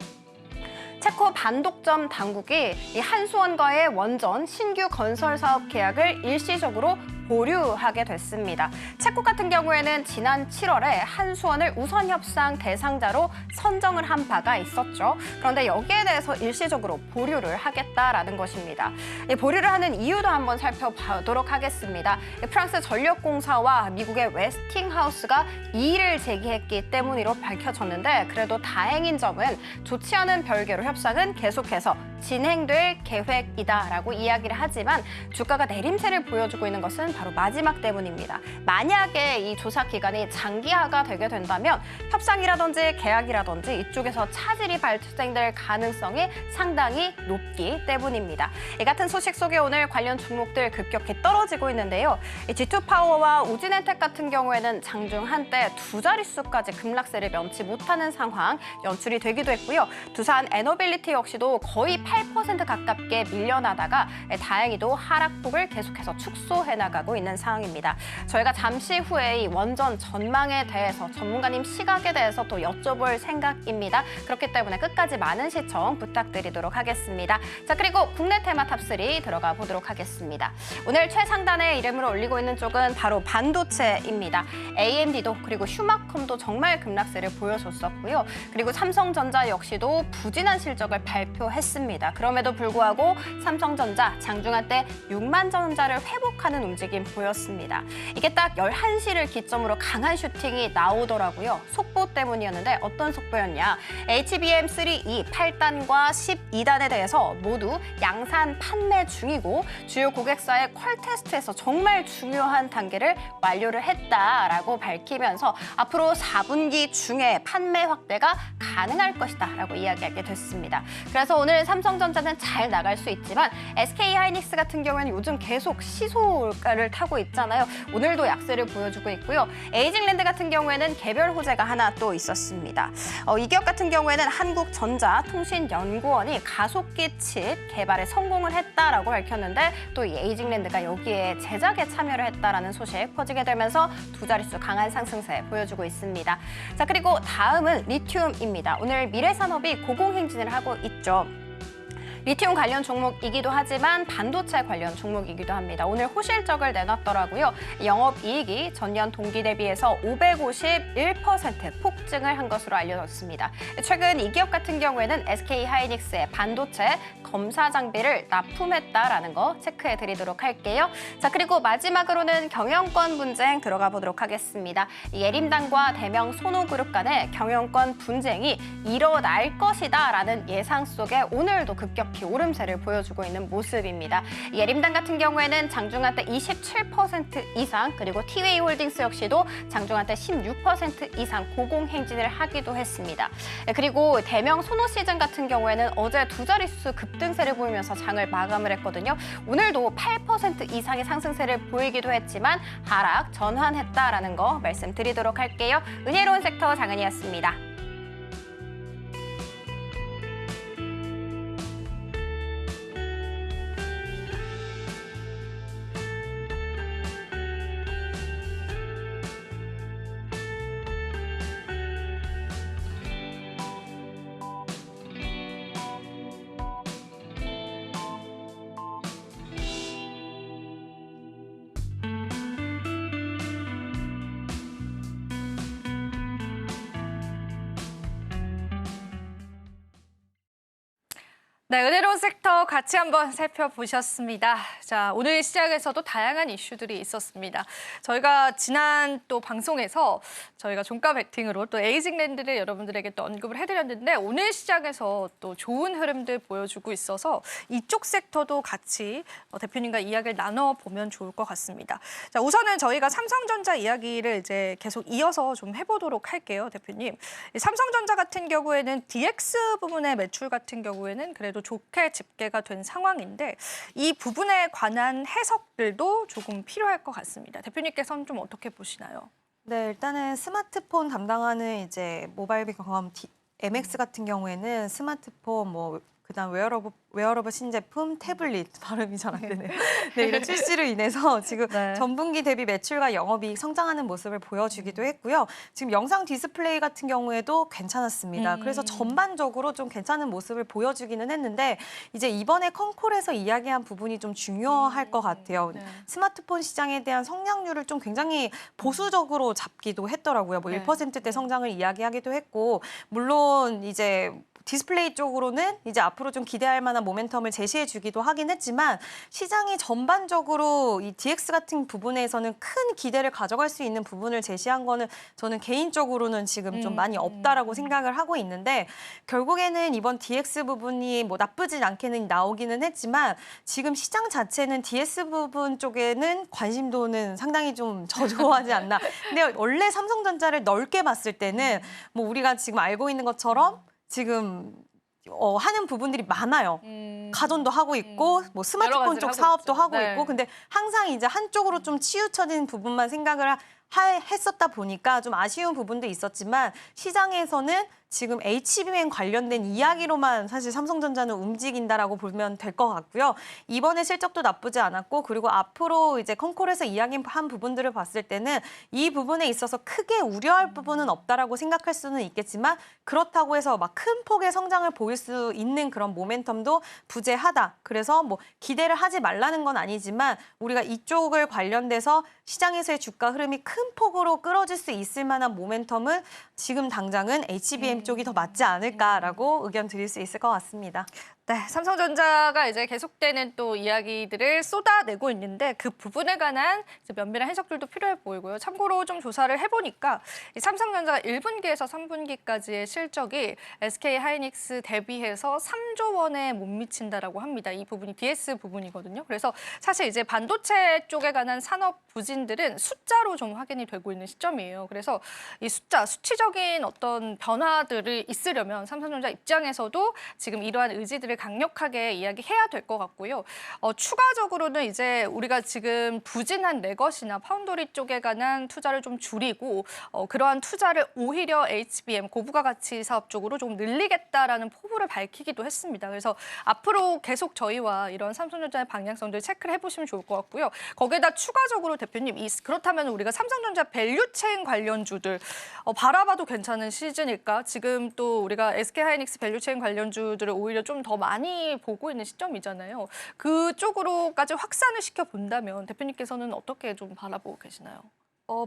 체코 반독점 당국이 이 한수원과의 원전 신규 건설 사업 계약을 일시적으로 보류하게 됐습니다. 체코 같은 경우에는 지난 7월에 한수원을 우선 협상 대상자로 선정을 한 바가 있었죠. 그런데 여기에 대해서 일시적으로 보류를 하겠다라는 것입니다. 이 보류를 하는 이유도 한번 살펴보도록 하겠습니다. 프랑스 전력공사와 미국의 웨스팅하우스가 이의를 제기했기 때문으로 밝혀졌는데, 그래도 다행인 점은 좋지 않은 별개로 협상은 계속해서 진행될 계획이다라고 이야기를 하지만 주가가 내림세를 보여주고 있는 것은 바로 마지막 때문입니다. 만약에 이 조사 기간이 장기화가 되게 된다면 협상이라든지 계약이라든지 이쪽에서 차질이 발생될 가능성이 상당히 높기 때문입니다. 이 같은 소식 속에 오늘 관련 종목들 급격히 떨어지고 있는데요. G2파워와 우진엔텍 같은 경우에는 장중 한때 두 자릿수까지 급락세를 면치 못하는 상황 연출이 되기도 했고요. 두산 에너빌리티 역시도 거의 8% 가깝게 밀려나다가 다행히도 하락폭을 계속해서 축소해 나가고 있는 상황입니다. 저희가 잠시 후에 이 원전 전망에 대해서 전문가님 시각에 대해서 또 여쭤볼 생각입니다. 그렇기 때문에 끝까지 많은 시청 부탁드리도록 하겠습니다. 자, 그리고 국내 테마 탑3 들어가 보도록 하겠습니다. 오늘 최상단에 이름을 올리고 있는 쪽은 바로 반도체입니다. AMD도 그리고 휴마컴도 정말 급락세를 보여줬었고요. 그리고 삼성전자 역시도 부진한 실적을 발표했습니다. 그럼에도 불구하고 삼성전자 장중한 때 6만 전자를 회복하는 움직임 보였습니다. 이게 딱 11시를 기점으로 강한 슈팅이 나오더라고요. 속보 때문이었는데 어떤 속보였냐. HBM3E 8단과 12단에 대해서 모두 양산 판매 중이고 주요 고객사의 퀄 테스트에서 정말 중요한 단계를 완료를 했다라고 밝히면서 앞으로 4분기 중에 판매 확대가 가능할 것이다 라고 이야기하게 됐습니다. 그래서 오늘 삼성전자는 잘 나갈 수 있지만 SK하이닉스 같은 경우에는 요즘 계속 시소가를 타고 있잖아요. 오늘도 약세를 보여주고 있고요. 에이징랜드 같은 경우에는 개별 호재가 하나 또 있었습니다. 이 기업 같은 경우에는 한국전자통신연구원이 가속기 칩 개발에 성공을 했다라고 밝혔는데 또 이 에이징랜드가 여기에 제작에 참여를 했다라는 소식 퍼지게 되면서 두 자릿수 강한 상승세 보여주고 있습니다. 자, 그리고 다음은 리튬입니다. 오늘 미래산업이 고공행진을 하고 있죠. 리튬 관련 종목이기도 하지만 반도체 관련 종목이기도 합니다. 오늘 호실적을 내놨더라고요. 영업이익이 전년 동기 대비해서 551% 폭증을 한 것으로 알려졌습니다. 최근 이 기업 같은 경우에는 SK하이닉스의 반도체 검사 장비를 납품했다라는 거 체크해 드리도록 할게요. 자, 그리고 마지막으로는 경영권 분쟁 들어가 보도록 하겠습니다. 예림당과 대명 손호그룹 간의 경영권 분쟁이 일어날 것이다라는 예상 속에 오늘도 급격히 이렇게 오름세를 보여주고 있는 모습입니다. 예림당 같은 경우에는 장중한때 27% 이상, 그리고 티웨이홀딩스 역시도 장중한때 16% 이상 고공행진을 하기도 했습니다. 그리고 대명 소노시즌 같은 경우에는 어제 두 자릿수 급등세를 보이면서 장을 마감을 했거든요. 오늘도 8% 이상의 상승세를 보이기도 했지만 하락 전환했다라는 거 말씀드리도록 할게요. 은혜로운 섹터 장은이었습니다. 네, 은혜로운 섹터 같이 한번 살펴보셨습니다. 자, 오늘 시장에서도 다양한 이슈들이 있었습니다. 저희가 지난 또 방송에서 저희가 종가 베팅으로 또 에이징랜드를 여러분들에게 또 언급을 해드렸는데 오늘 시장에서 또 좋은 흐름들 보여주고 있어서 이쪽 섹터도 같이 대표님과 이야기를 나눠보면 좋을 것 같습니다. 자, 우선은 저희가 삼성전자 이야기를 이제 계속 이어서 좀 해보도록 할게요, 대표님. 삼성전자 같은 경우에는 DX 부분의 매출 같은 경우에는 그래도 좋게 집계가 된 상황인데 이 부분에 관한 해석들도 조금 필요할 것 같습니다. 대표님께서는 좀 어떻게 보시나요? 네, 일단은 스마트폰 담당하는 이제 모바일 경험 MX 같은 경우에는 스마트폰 그다음 웨어러블 신제품, 태블릿 발음이 잘 안 되네요. 네, 이런 출시로 인해서 지금 네. 전분기 대비 매출과 영업이익 성장하는 모습을 보여주기도 했고요. 지금 영상 디스플레이 같은 경우에도 괜찮았습니다. 그래서 전반적으로 좀 괜찮은 모습을 보여주기는 했는데 이제 이번에 컨콜에서 이야기한 부분이 좀 중요할 것 같아요. 네. 스마트폰 시장에 대한 성장률을 좀 굉장히 보수적으로 잡기도 했더라고요. 네. 1%대 성장을 이야기하기도 했고 물론 이제 디스플레이 쪽으로는 이제 앞으로 좀 기대할 만한 모멘텀을 제시해 주기도 하긴 했지만 시장이 전반적으로 이 DX 같은 부분에서는 큰 기대를 가져갈 수 있는 부분을 제시한 거는 저는 개인적으로는 지금 좀 많이 없다라고 생각을 하고 있는데 결국에는 이번 DX 부분이 나쁘진 않게는 나오기는 했지만 지금 시장 자체는 DS 부분 쪽에는 관심도는 상당히 좀 저조하지 않나. 근데 원래 삼성전자를 넓게 봤을 때는 우리가 지금 알고 있는 것처럼 지금 하는 부분들이 많아요. 가전도 하고 있고 여러 스마트폰 가지를 쪽 하고 사업도 있죠. 하고 네. 있고 근데 항상 이제 한쪽으로 좀 치우쳐진 부분만 생각을 했었다 보니까 좀 아쉬운 부분도 있었지만 시장에서는 지금 HBM 관련된 이야기로만 사실 삼성전자는 움직인다라고 보면 될 것 같고요. 이번에 실적도 나쁘지 않았고 그리고 앞으로 이제 컨콜에서 이야기한 부분들을 봤을 때는 이 부분에 있어서 크게 우려할 부분은 없다라고 생각할 수는 있겠지만 그렇다고 해서 막 큰 폭의 성장을 보일 수 있는 그런 모멘텀도 부재하다. 그래서 기대를 하지 말라는 건 아니지만 우리가 이쪽을 관련돼서 시장에서의 주가 흐름이 큰 폭으로 끌어질 수 있을 만한 모멘텀은 지금 당장은 HBM 쪽이 더 맞지 않을까라고 의견 드릴 수 있을 것 같습니다. 네, 삼성전자가 이제 계속되는 또 이야기들을 쏟아내고 있는데 그 부분에 관한 이제 면밀한 해석들도 필요해 보이고요. 참고로 좀 조사를 해보니까 이 삼성전자가 1분기에서 3분기까지의 실적이 SK하이닉스 대비해서 3조 원에 못 미친다라고 합니다. 이 부분이 DS 부분이거든요. 그래서 사실 이제 반도체 쪽에 관한 산업 부진들은 숫자로 좀 확인이 되고 있는 시점이에요. 그래서 이 수치적인 어떤 변화들이 있으려면 삼성전자 입장에서도 지금 이러한 의지들을 강력하게 이야기해야 될 것 같고요. 추가적으로는 이제 우리가 지금 부진한 레거시나 파운더리 쪽에 관한 투자를 좀 줄이고 그러한 투자를 오히려 HBM 고부가 가치 사업 쪽으로 좀 늘리겠다라는 포부를 밝히기도 했습니다. 그래서 앞으로 계속 저희와 이런 삼성전자의 방향성들 체크를 해보시면 좋을 것 같고요. 거기에다 추가적으로 대표님, 그렇다면 우리가 삼성전자 밸류체인 관련주들 바라봐도 괜찮은 시즌일까? 지금 또 우리가 SK하이닉스 밸류체인 관련주들을 오히려 좀 더 많이 보고 있는 시점이잖아요. 그쪽으로까지 확산을 시켜본다면 대표님께서는 어떻게 좀 바라보고 계시나요?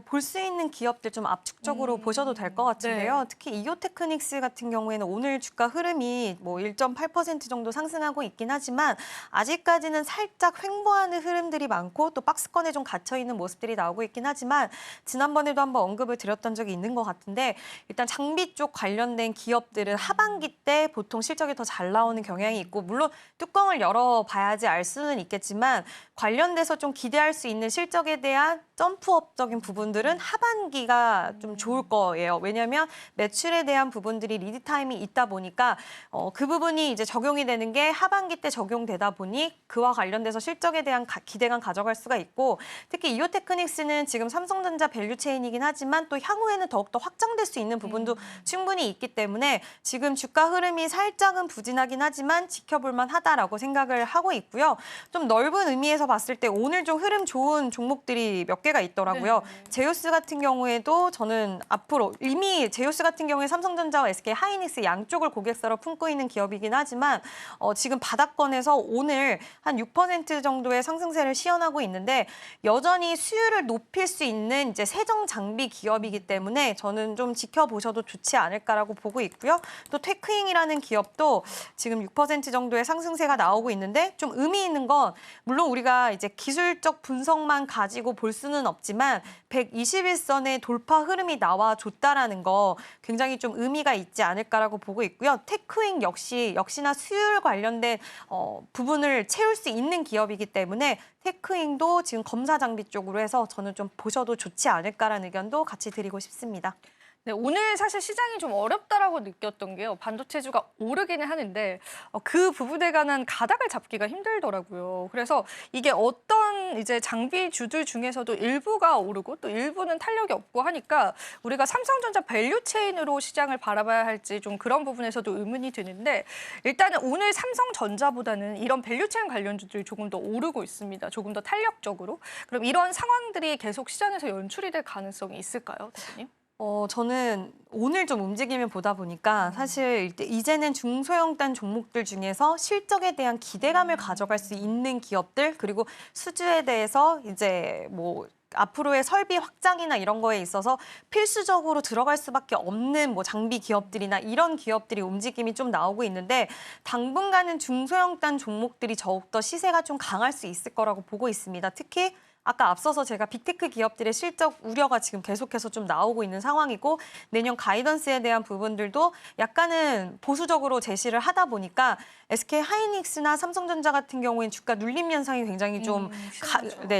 볼 수 있는 기업들 좀 압축적으로 보셔도 될 것 같은데요. 네. 특히 이오테크닉스 같은 경우에는 오늘 주가 흐름이 뭐 1.8% 정도 상승하고 있긴 하지만 아직까지는 살짝 횡보하는 흐름들이 많고 또 박스권에 좀 갇혀 있는 모습들이 나오고 있긴 하지만 지난번에도 한번 언급을 드렸던 적이 있는 것 같은데 일단 장비 쪽 관련된 기업들은 하반기 때 보통 실적이 더 잘 나오는 경향이 있고 물론 뚜껑을 열어봐야지 알 수는 있겠지만 관련돼서 좀 기대할 수 있는 실적에 대한 점프업적인 부분들은 하반기가 좀 좋을 거예요. 왜냐하면 매출에 대한 부분들이 리드 타임이 있다 보니까 그 부분이 이제 적용이 되는 게 하반기 때 적용되다 보니 그와 관련돼서 실적에 대한 기대감 가져갈 수가 있고 특히 이오테크닉스는 지금 삼성전자 밸류체인이긴 하지만 또 향후에는 더욱더 확장될 수 있는 부분도 충분히 있기 때문에 지금 주가 흐름이 살짝은 부진하긴 하지만 지켜볼 만하다라고 생각을 하고 있고요. 좀 넓은 의미에서 봤을 때 오늘 좀 흐름 좋은 종목들이 몇 개가 있더라고요. 제우스 같은 경우에도 저는 앞으로 이미 제우스 같은 경우에 삼성전자와 SK 하이닉스 양쪽을 고객사로 품고 있는 기업이긴 하지만 지금 바닥권에서 오늘 한 6% 정도의 상승세를 시현하고 있는데 여전히 수율을 높일 수 있는 이제 세정 장비 기업이기 때문에 저는 좀 지켜보셔도 좋지 않을까라고 보고 있고요. 또 테크잉이라는 기업도 지금 6% 정도의 상승세가 나오고 있는데 좀 의미 있는 건 물론 우리가 이제 기술적 분석만 가지고 볼 수는 없지만 121선의 돌파 흐름이 나와줬다라는 거 굉장히 좀 의미가 있지 않을까라고 보고 있고요. 테크잉 역시나 수율 관련된 부분을 채울 수 있는 기업이기 때문에 테크잉도 지금 검사 장비 쪽으로 해서 저는 좀 보셔도 좋지 않을까라는 의견도 같이 드리고 싶습니다. 네, 오늘 사실 시장이 좀 어렵다라고 느꼈던 게요. 반도체주가 오르기는 하는데 그 부분에 관한 가닥을 잡기가 힘들더라고요. 그래서 이게 어떤 이제 장비주들 중에서도 일부가 오르고 또 일부는 탄력이 없고 하니까 우리가 삼성전자 밸류체인으로 시장을 바라봐야 할지 좀 그런 부분에서도 의문이 드는데 일단은 오늘 삼성전자보다는 이런 밸류체인 관련주들이 조금 더 오르고 있습니다. 조금 더 탄력적으로. 그럼 이런 상황들이 계속 시장에서 연출이 될 가능성이 있을까요, 대표님? 저는 오늘 좀 움직임을 보다 보니까 사실 이제는 중소형단 종목들 중에서 실적에 대한 기대감을 가져갈 수 있는 기업들 그리고 수주에 대해서 이제 뭐 앞으로의 설비 확장이나 이런 거에 있어서 필수적으로 들어갈 수밖에 없는 뭐 장비 기업들이나 이런 기업들이 움직임이 좀 나오고 있는데 당분간은 중소형단 종목들이 더욱더 시세가 좀 강할 수 있을 거라고 보고 있습니다. 특히 아까 앞서서 제가 빅테크 기업들의 실적 우려가 지금 계속해서 좀 나오고 있는 상황이고 내년 가이던스에 대한 부분들도 약간은 보수적으로 제시를 하다 보니까 SK 하이닉스나 삼성전자 같은 경우에는 주가 눌림 현상이 굉장히 좀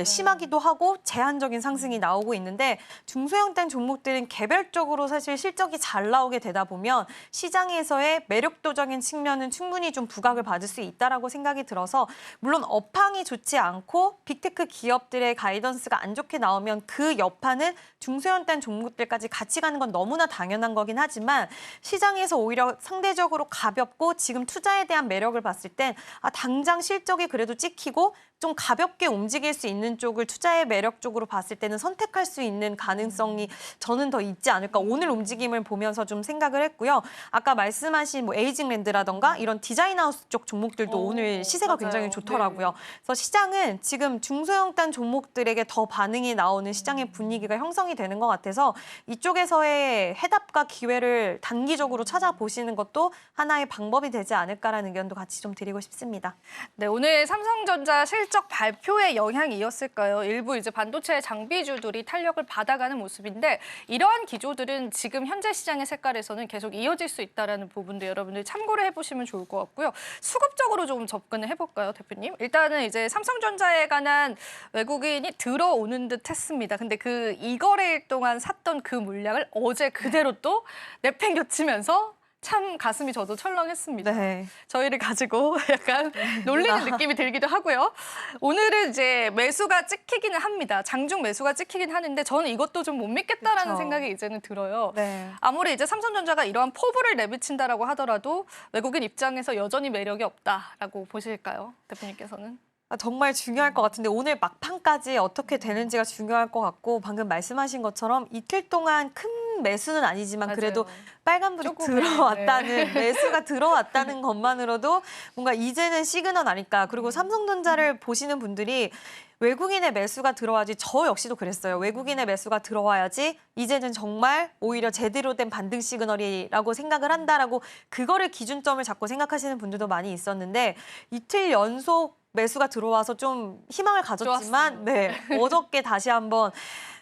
심하기도 하고 제한적인 상승이 나오고 있는데 중소형단 종목들은 개별적으로 사실 실적이 잘 나오게 되다 보면 시장에서의 매력도적인 측면은 충분히 좀 부각을 받을 수 있다라고 생각이 들어서 물론 업황이 좋지 않고 빅테크 기업들의 가이던스가 안 좋게 나오면 그 여파는 중소형단 종목들까지 같이 가는 건 너무나 당연한 거긴 하지만 시장에서 오히려 상대적으로 가볍고 지금 투자에 대한 매력을 봤을 땐 당장 실적이 그래도 찍히고 좀 가볍게 움직일 수 있는 쪽을 투자의 매력 쪽으로 봤을 때는 선택할 수 있는 가능성이 저는 더 있지 않을까 오늘 움직임을 보면서 좀 생각을 했고요. 아까 말씀하신 뭐 에이징랜드라던가 이런 디자인하우스 쪽 종목들도 오늘 시세가 굉장히 좋더라고요. 그래서 시장은 지금 중소형단 종목들에게 더 반응이 나오는 시장의 분위기가 형성이 되는 것 같아서 이쪽에서의 해답과 기회를 단기적으로 찾아보시는 것도 하나의 방법이 되지 않을까라는 의견도 같이 좀 드리고 싶습니다. 네, 오늘 삼성전자 실적 발표의 영향이었을까요? 일부 이제 반도체 장비주들이 탄력을 받아가는 모습인데 이러한 기조들은 지금 현재 시장의 색깔에서는 계속 이어질 수 있다는 부분도 여러분들 참고를 해보시면 좋을 것 같고요. 수급적으로 좀 접근을 해볼까요, 대표님? 일단은 이제 삼성전자에 관한 외국인이 들어오는 듯 했습니다. 근데 그 이거래일 동안 샀던 그 물량을 어제 그대로 또 내팽겨치면서 참 가슴이 저도 철렁했습니다. 네. 저희를 가지고 약간 놀리는 느낌이 들기도 하고요. 오늘은 이제 매수가 찍히기는 합니다. 장중 매수가 찍히긴 하는데 저는 이것도 좀 못 믿겠다라는 그렇죠. 생각이 이제는 들어요. 네. 아무리 이제 삼성전자가 이러한 포부를 내비친다라고 하더라도 외국인 입장에서 여전히 매력이 없다라고 보실까요, 대표님께서는? 정말 중요할 것 같은데 오늘 막판까지 어떻게 되는지가 중요할 것 같고 방금 말씀하신 것처럼 이틀 동안 큰 매수는 아니지만 그래도 맞아요. 빨간불이 조금은, 들어왔다는 매수가 들어왔다는 것만으로도 뭔가 이제는 시그널 아닐까. 그리고 삼성전자를 보시는 분들이 외국인의 매수가 들어와야지, 저 역시도 그랬어요. 외국인의 매수가 들어와야지 이제는 정말 오히려 제대로 된 반등 시그널이라고 생각을 한다라고 그거를 기준점을 잡고 생각하시는 분들도 많이 있었는데 이틀 연속 매수가 들어와서 좀 희망을 가졌지만 네, 어저께 다시 한번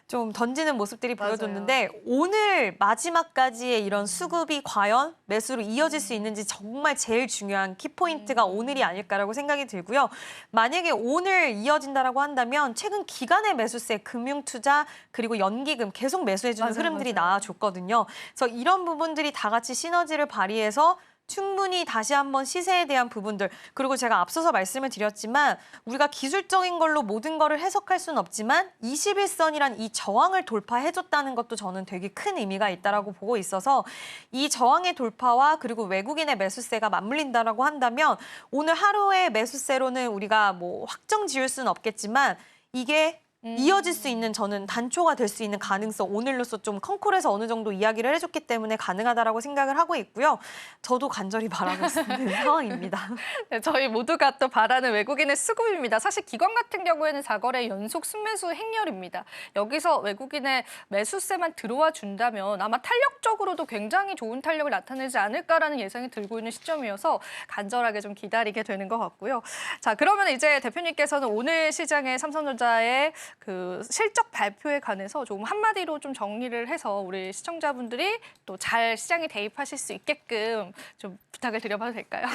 좀 던지는 모습들이 보여줬는데 오늘 마지막까지의 이런 수급이 과연 매수로 이어질 수 있는지 정말 제일 중요한 키포인트가 오늘이 아닐까라고 생각이 들고요. 만약에 오늘 이어진다라고 한다면 최근 기간의 매수세, 금융투자 그리고 연기금 계속 매수해주는 흐름들이 나와줬거든요. 그래서 이런 부분들이 다 같이 시너지를 발휘해서 충분히 다시 한번 시세에 대한 부분들, 그리고 제가 앞서서 말씀을 드렸지만 우리가 기술적인 걸로 모든 거를 해석할 수는 없지만 21선이란 이 저항을 돌파해줬다는 것도 저는 되게 큰 의미가 있다라고 보고 있어서 이 저항의 돌파와 그리고 외국인의 매수세가 맞물린다라고 한다면 오늘 하루의 매수세로는 우리가 뭐 확정 지을 수는 없겠지만 이게 이어질 수 있는 저는 단초가 될 수 있는 가능성 오늘로서 좀 컨콜에서 어느 정도 이야기를 해줬기 때문에 가능하다라고 생각을 하고 있고요. 저도 간절히 바라고 있는 상황입니다. 네, 저희 모두가 또 바라는 외국인의 수급입니다. 사실 기관 같은 경우에는 4거래 연속 순매수 행렬입니다. 여기서 외국인의 매수세만 들어와 준다면 아마 탄력적으로도 굉장히 좋은 탄력을 나타내지 않을까라는 예상이 들고 있는 시점이어서 간절하게 좀 기다리게 되는 것 같고요. 자, 그러면 이제 대표님께서는 오늘 시장의 삼성전자의 그 실적 발표에 관해서 조금 한마디로 좀 정리를 해서 우리 시청자분들이 또 잘 시장에 대입하실 수 있게끔 좀 부탁을 드려봐도 될까요?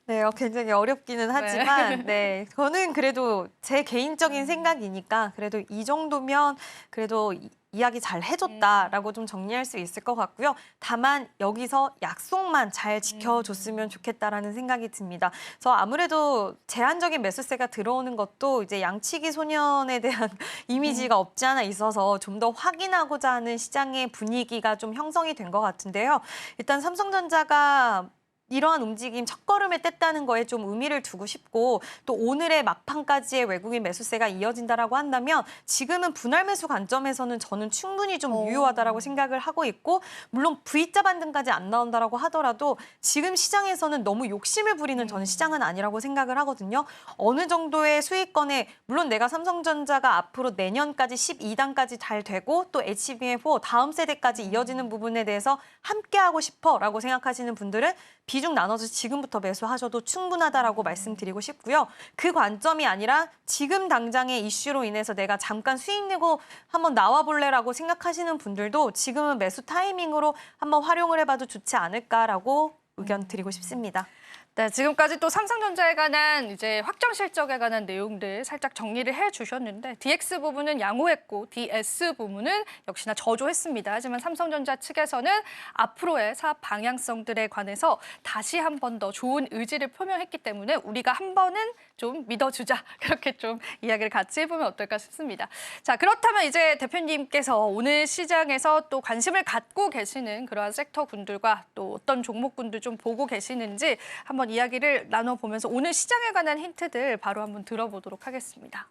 네, 굉장히 어렵기는 하지만 네, 저는 그래도 제 개인적인 생각이니까 그래도 이 정도면 그래도 이야기 잘 해줬다라고 좀 정리할 수 있을 것 같고요. 다만 여기서 약속만 잘 지켜줬으면 좋겠다라는 생각이 듭니다. 그래서 아무래도 제한적인 매수세가 들어오는 것도 이제 양치기 소년에 대한 이미지가 없지 않아 있어서 좀 더 확인하고자 하는 시장의 분위기가 좀 형성이 된 것 같은데요. 일단 삼성전자가 이러한 움직임 첫걸음에 뗐다는 거에 좀 의미를 두고 싶고 또 오늘의 막판까지의 외국인 매수세가 이어진다라고 한다면 지금은 분할 매수 관점에서는 저는 충분히 좀 유효하다라고 생각을 하고 있고 물론 V자 반등까지 안 나온다라고 하더라도 지금 시장에서는 너무 욕심을 부리는 저는 시장은 아니라고 생각을 하거든요. 어느 정도의 수익권에 물론 내가 삼성전자가 앞으로 내년까지 12단까지 잘 되고 또 HBM4 다음 세대까지 이어지는 부분에 대해서 함께하고 싶어라고 생각하시는 분들은 비중 나눠서 지금부터 매수하셔도 충분하다라고 말씀드리고 싶고요. 그 관점이 아니라 지금 당장의 이슈로 인해서 내가 잠깐 수익 내고 한번 나와볼래라고 생각하시는 분들도 지금은 매수 타이밍으로 한번 활용을 해봐도 좋지 않을까라고 의견 드리고 싶습니다. 네, 지금까지 또 삼성전자에 관한 이제 확정 실적에 관한 내용들 살짝 정리를 해주셨는데 DX 부분은 양호했고 DS 부분은 역시나 저조했습니다. 하지만 삼성전자 측에서는 앞으로의 사업 방향성들에 관해서 다시 한 번 더 좋은 의지를 표명했기 때문에 우리가 한 번은 좀 믿어주자. 그렇게 좀 이야기를 같이 해보면 어떨까 싶습니다. 자, 그렇다면 이제 대표님께서 오늘 시장에서 또 관심을 갖고 계시는 그러한 섹터군들과 또 어떤 종목군들 좀 보고 계시는지 한번 이야기를 나눠보면서 오늘 시장에 관한 힌트들 바로 한번 들어보도록 하겠습니다.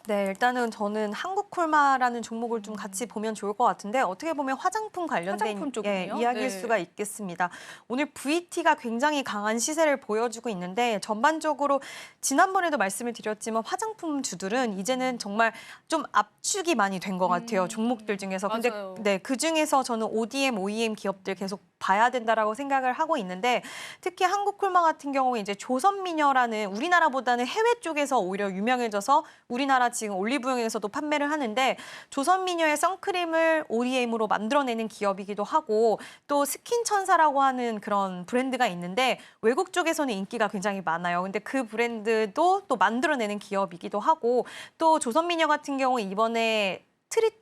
네, 일단은 저는 한국콜마라는 종목을 좀 같이 보면 좋을 것 같은데 어떻게 보면 화장품 관련된 화장품 쪽이군요. 이야기일 네. 수가 있겠습니다. 오늘 VT가 굉장히 강한 시세를 보여주고 있는데 전반적으로 지난번에도 말씀을 드렸지만 화장품 주들은 이제는 정말 좀 압축이 많이 된 것 같아요. 종목들 중에서. 근데 맞아요. 네, 그중에서 저는 ODM, OEM 기업들 계속 봐야 된다라고 생각을 하고 있는데 특히 한국콜마 같은 경우에 이제 조선미녀라는 우리나라보다는 해외 쪽에서 오히려 유명해져서 우리나라 지금 올리브영에서도 판매를 하는데 조선미녀의 선크림을 OEM으로 만들어내는 기업이기도 하고 또 스킨천사라고 하는 그런 브랜드가 있는데 외국 쪽에서는 인기가 굉장히 많아요. 근데 그 브랜드도 또 만들어내는 기업이기도 하고 또 조선미녀 같은 경우 이번에 트릿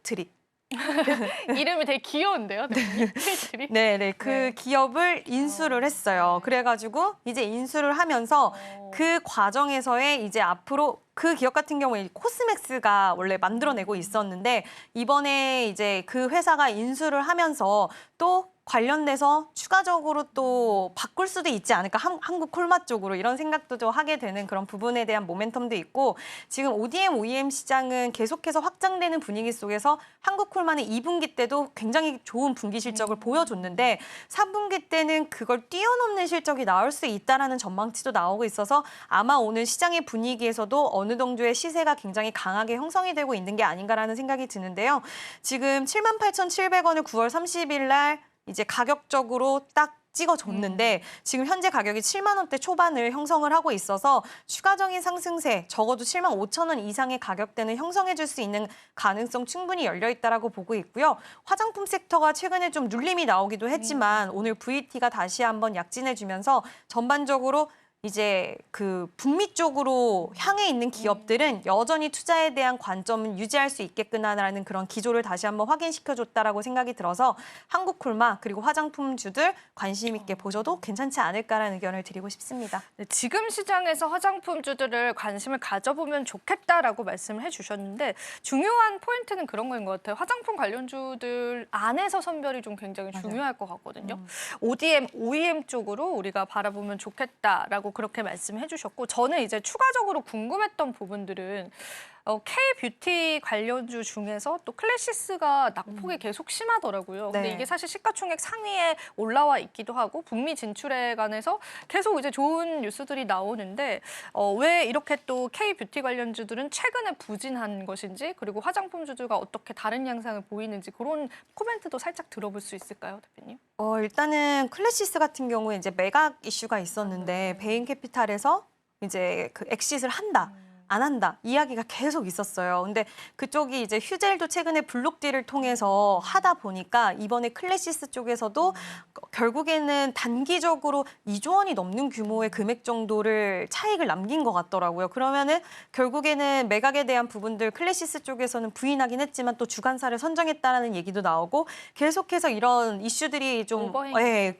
이름이 되게 귀여운데요. 트리트리. 네, 그 기업을 인수를 했어요. 그래가지고 이제 인수를 하면서 그 과정에서의 이제 앞으로 그 기업 같은 경우에 코스맥스가 원래 만들어내고 있었는데 이번에 이제 그 회사가 인수를 하면서 또 관련돼서 추가적으로 또 바꿀 수도 있지 않을까, 한국 콜마 쪽으로 이런 생각도 좀 하게 되는 그런 부분에 대한 모멘텀도 있고, 지금 ODM, OEM 시장은 계속해서 확장되는 분위기 속에서 한국 콜마는 2분기 때도 굉장히 좋은 분기 실적을 보여줬는데 3분기 때는 그걸 뛰어넘는 실적이 나올 수 있다라는 전망치도 나오고 있어서 아마 오늘 시장의 분위기에서도 어느 정도의 시세가 굉장히 강하게 형성이 되고 있는 게 아닌가라는 생각이 드는데요. 지금 78,700원을 9월 30일 날 이제 가격적으로 딱 찍어줬는데 지금 현재 가격이 7만 원대 초반을 형성을 하고 있어서 추가적인 상승세, 적어도 7만 5천 원 이상의 가격대는 형성해 줄 수 있는 가능성 충분히 열려 있다라고 보고 있고요. 화장품 섹터가 최근에 좀 눌림이 나오기도 했지만 오늘 VT가 다시 한번 약진해 주면서 전반적으로 이제 그 북미 쪽으로 향해 있는 기업들은 여전히 투자에 대한 관점은 유지할 수 있겠구나라는 그런 기조를 다시 한번 확인시켜줬다라고 생각이 들어서 한국 콜마 그리고 화장품주들 관심 있게 보셔도 괜찮지 않을까라는 의견을 드리고 싶습니다. 네, 지금 시장에서 화장품주들을 관심을 가져보면 좋겠다라고 말씀을 해주셨는데 중요한 포인트는 그런 거인 것 같아요. 화장품 관련주들 안에서 선별이 좀 굉장히 중요할 것 같거든요. ODM, OEM 쪽으로 우리가 바라보면 좋겠다라고 그렇게 말씀해 주셨고 저는 이제 추가적으로 궁금했던 부분들은 K-뷰티 관련주 중에서 또 클래시스가 낙폭이 계속 심하더라고요. 근데 네. 이게 사실 시가총액 상위에 올라와 있기도 하고 북미 진출에 관해서 계속 이제 좋은 뉴스들이 나오는데 왜 이렇게 또 K-뷰티 관련주들은 최근에 부진한 것인지 그리고 화장품주들과 어떻게 다른 양상을 보이는지 그런 코멘트도 살짝 들어볼 수 있을까요, 대표님? 일단은 클래시스 같은 경우에 이제 매각 이슈가 있었는데 베인캐피탈에서 이제 그 엑싯을 한다. 안 한다 이야기가 계속 있었어요. 근데 그쪽이 이제 휴젤도 최근에 블록딜을 통해서 하다 보니까 이번에 클래시스 쪽에서도 결국에는 단기적으로 2조 원이 넘는 규모의 금액 정도를 차익을 남긴 것 같더라고요. 그러면은 결국에는 매각에 대한 부분들 클래시스 쪽에서는 부인하긴 했지만 또 주관사를 선정했다라는 얘기도 나오고 계속해서 이런 이슈들이 좀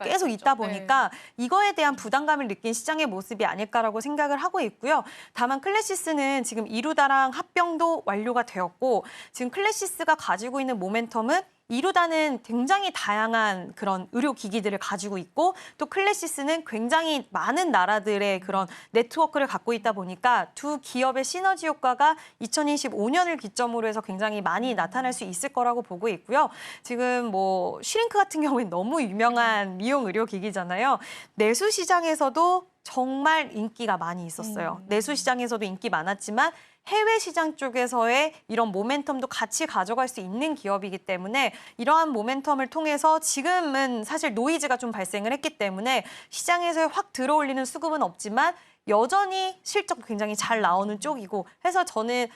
계속 있다 보니까 이거에 대한 부담감을 느낀 시장의 모습이 아닐까라고 생각을 하고 있고요. 다만 클래시스는 지금 이루다랑 합병도 완료가 되었고 지금 클래시스가 가지고 있는 모멘텀은 이루다는 굉장히 다양한 그런 의료기기들을 가지고 있고 또 클래시스는 굉장히 많은 나라들의 그런 네트워크를 갖고 있다 보니까 두 기업의 시너지 효과가 2025년을 기점으로 해서 굉장히 많이 나타날 수 있을 거라고 보고 있고요. 지금 뭐 슈링크 같은 경우는 너무 유명한 미용 의료기기잖아요. 내수 시장에서도 정말 인기가 많이 있었어요. 내수 시장에서도 인기 많았지만 해외 시장 쪽에서의 이런 모멘텀도 같이 가져갈 수 있는 기업이기 때문에 이러한 모멘텀을 통해서 지금은 사실 노이즈가 좀 발생을 했기 때문에 시장에서 확 들어올리는 수급은 없지만 여전히 실적 굉장히 잘 나오는 쪽이고 해서 저는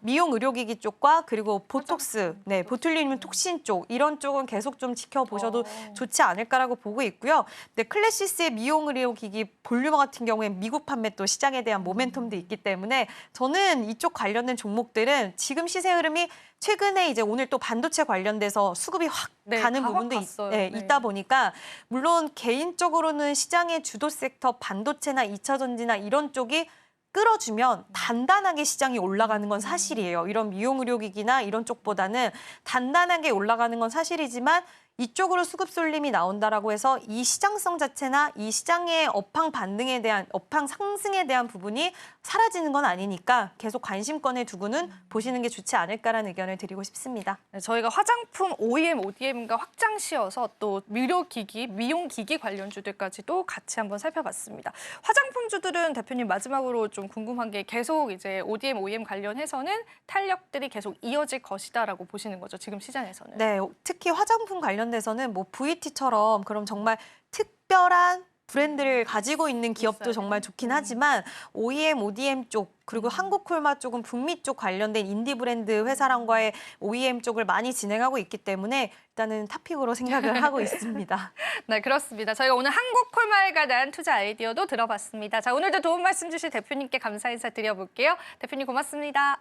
미용 의료기기 쪽과 그리고 보톡스, 보툴리눔 톡신 쪽 이런 쪽은 계속 좀 지켜보셔도 좋지 않을까라고 보고 있고요. 근데 클래시스의 미용 의료기기 볼륨어 같은 경우에 미국 판매 또 시장에 대한 모멘텀도 있기 때문에 저는 이쪽 관련된 종목들은 지금 시세 흐름이 최근에 이제 오늘 또 반도체 관련돼서 수급이 확 가는 부분도 있다 보니까 물론 개인적으로는 시장의 주도 섹터 반도체나 2차 전지나 이런 쪽이 끌어주면 단단하게 시장이 올라가는 건 사실이에요. 이런 미용 의료기기나 이런 쪽보다는 단단하게 올라가는 건 사실이지만 이쪽으로 수급 쏠림이 나온다라고 해서 이 시장성 자체나 이 시장의 업황 반등에 대한 업황 상승에 대한 부분이 사라지는 건 아니니까 계속 관심권에 두고는 보시는 게 좋지 않을까라는 의견을 드리고 싶습니다. 네, 저희가 화장품 OEM, ODM과 확장 씌어서 또 의료기기, 미용기기 관련주들까지도 같이 한번 살펴봤습니다. 화장품주들은 대표님 마지막으로 좀 궁금한 게 계속 이제 ODM, OEM 관련해서는 탄력들이 계속 이어질 것이다라고 보시는 거죠, 지금 시장에서는. 네, 특히 화장품 관련돼서는 뭐 VT처럼 그럼 정말 특별한 브랜드를 가지고 있는 기업도 정말 좋긴 하지만 OEM, ODM 쪽 그리고 한국콜마 쪽은 북미 쪽 관련된 인디 브랜드 회사랑과의 OEM 쪽을 많이 진행하고 있기 때문에 일단은 탑픽으로 생각을 하고 있습니다. 네, 그렇습니다. 저희가 오늘 한국콜마에 관한 투자 아이디어도 들어봤습니다. 자, 오늘도 도움 말씀 주신 대표님께 감사 인사 드려볼게요. 대표님 고맙습니다.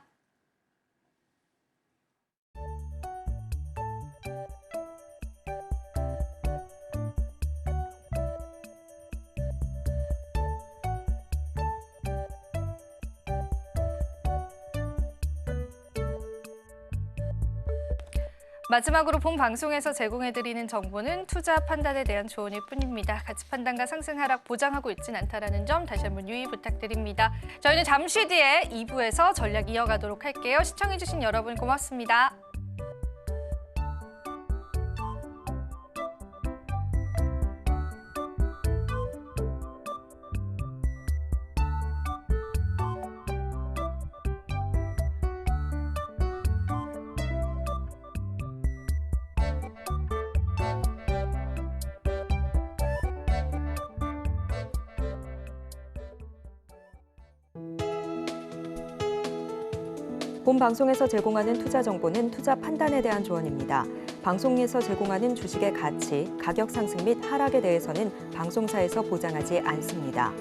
마지막으로 본 방송에서 제공해드리는 정보는 투자 판단에 대한 조언일 뿐입니다. 가치 판단과 상승 하락 보장하고 있진 않다는 점 다시 한번 유의 부탁드립니다. 저희는 잠시 뒤에 2부에서 전략 이어가도록 할게요. 시청해주신 여러분 고맙습니다. 본 방송에서 제공하는 투자 정보는 투자 판단에 대한 조언입니다. 방송에서 제공하는 주식의 가치, 가격 상승 및 하락에 대해서는 방송사에서 보장하지 않습니다.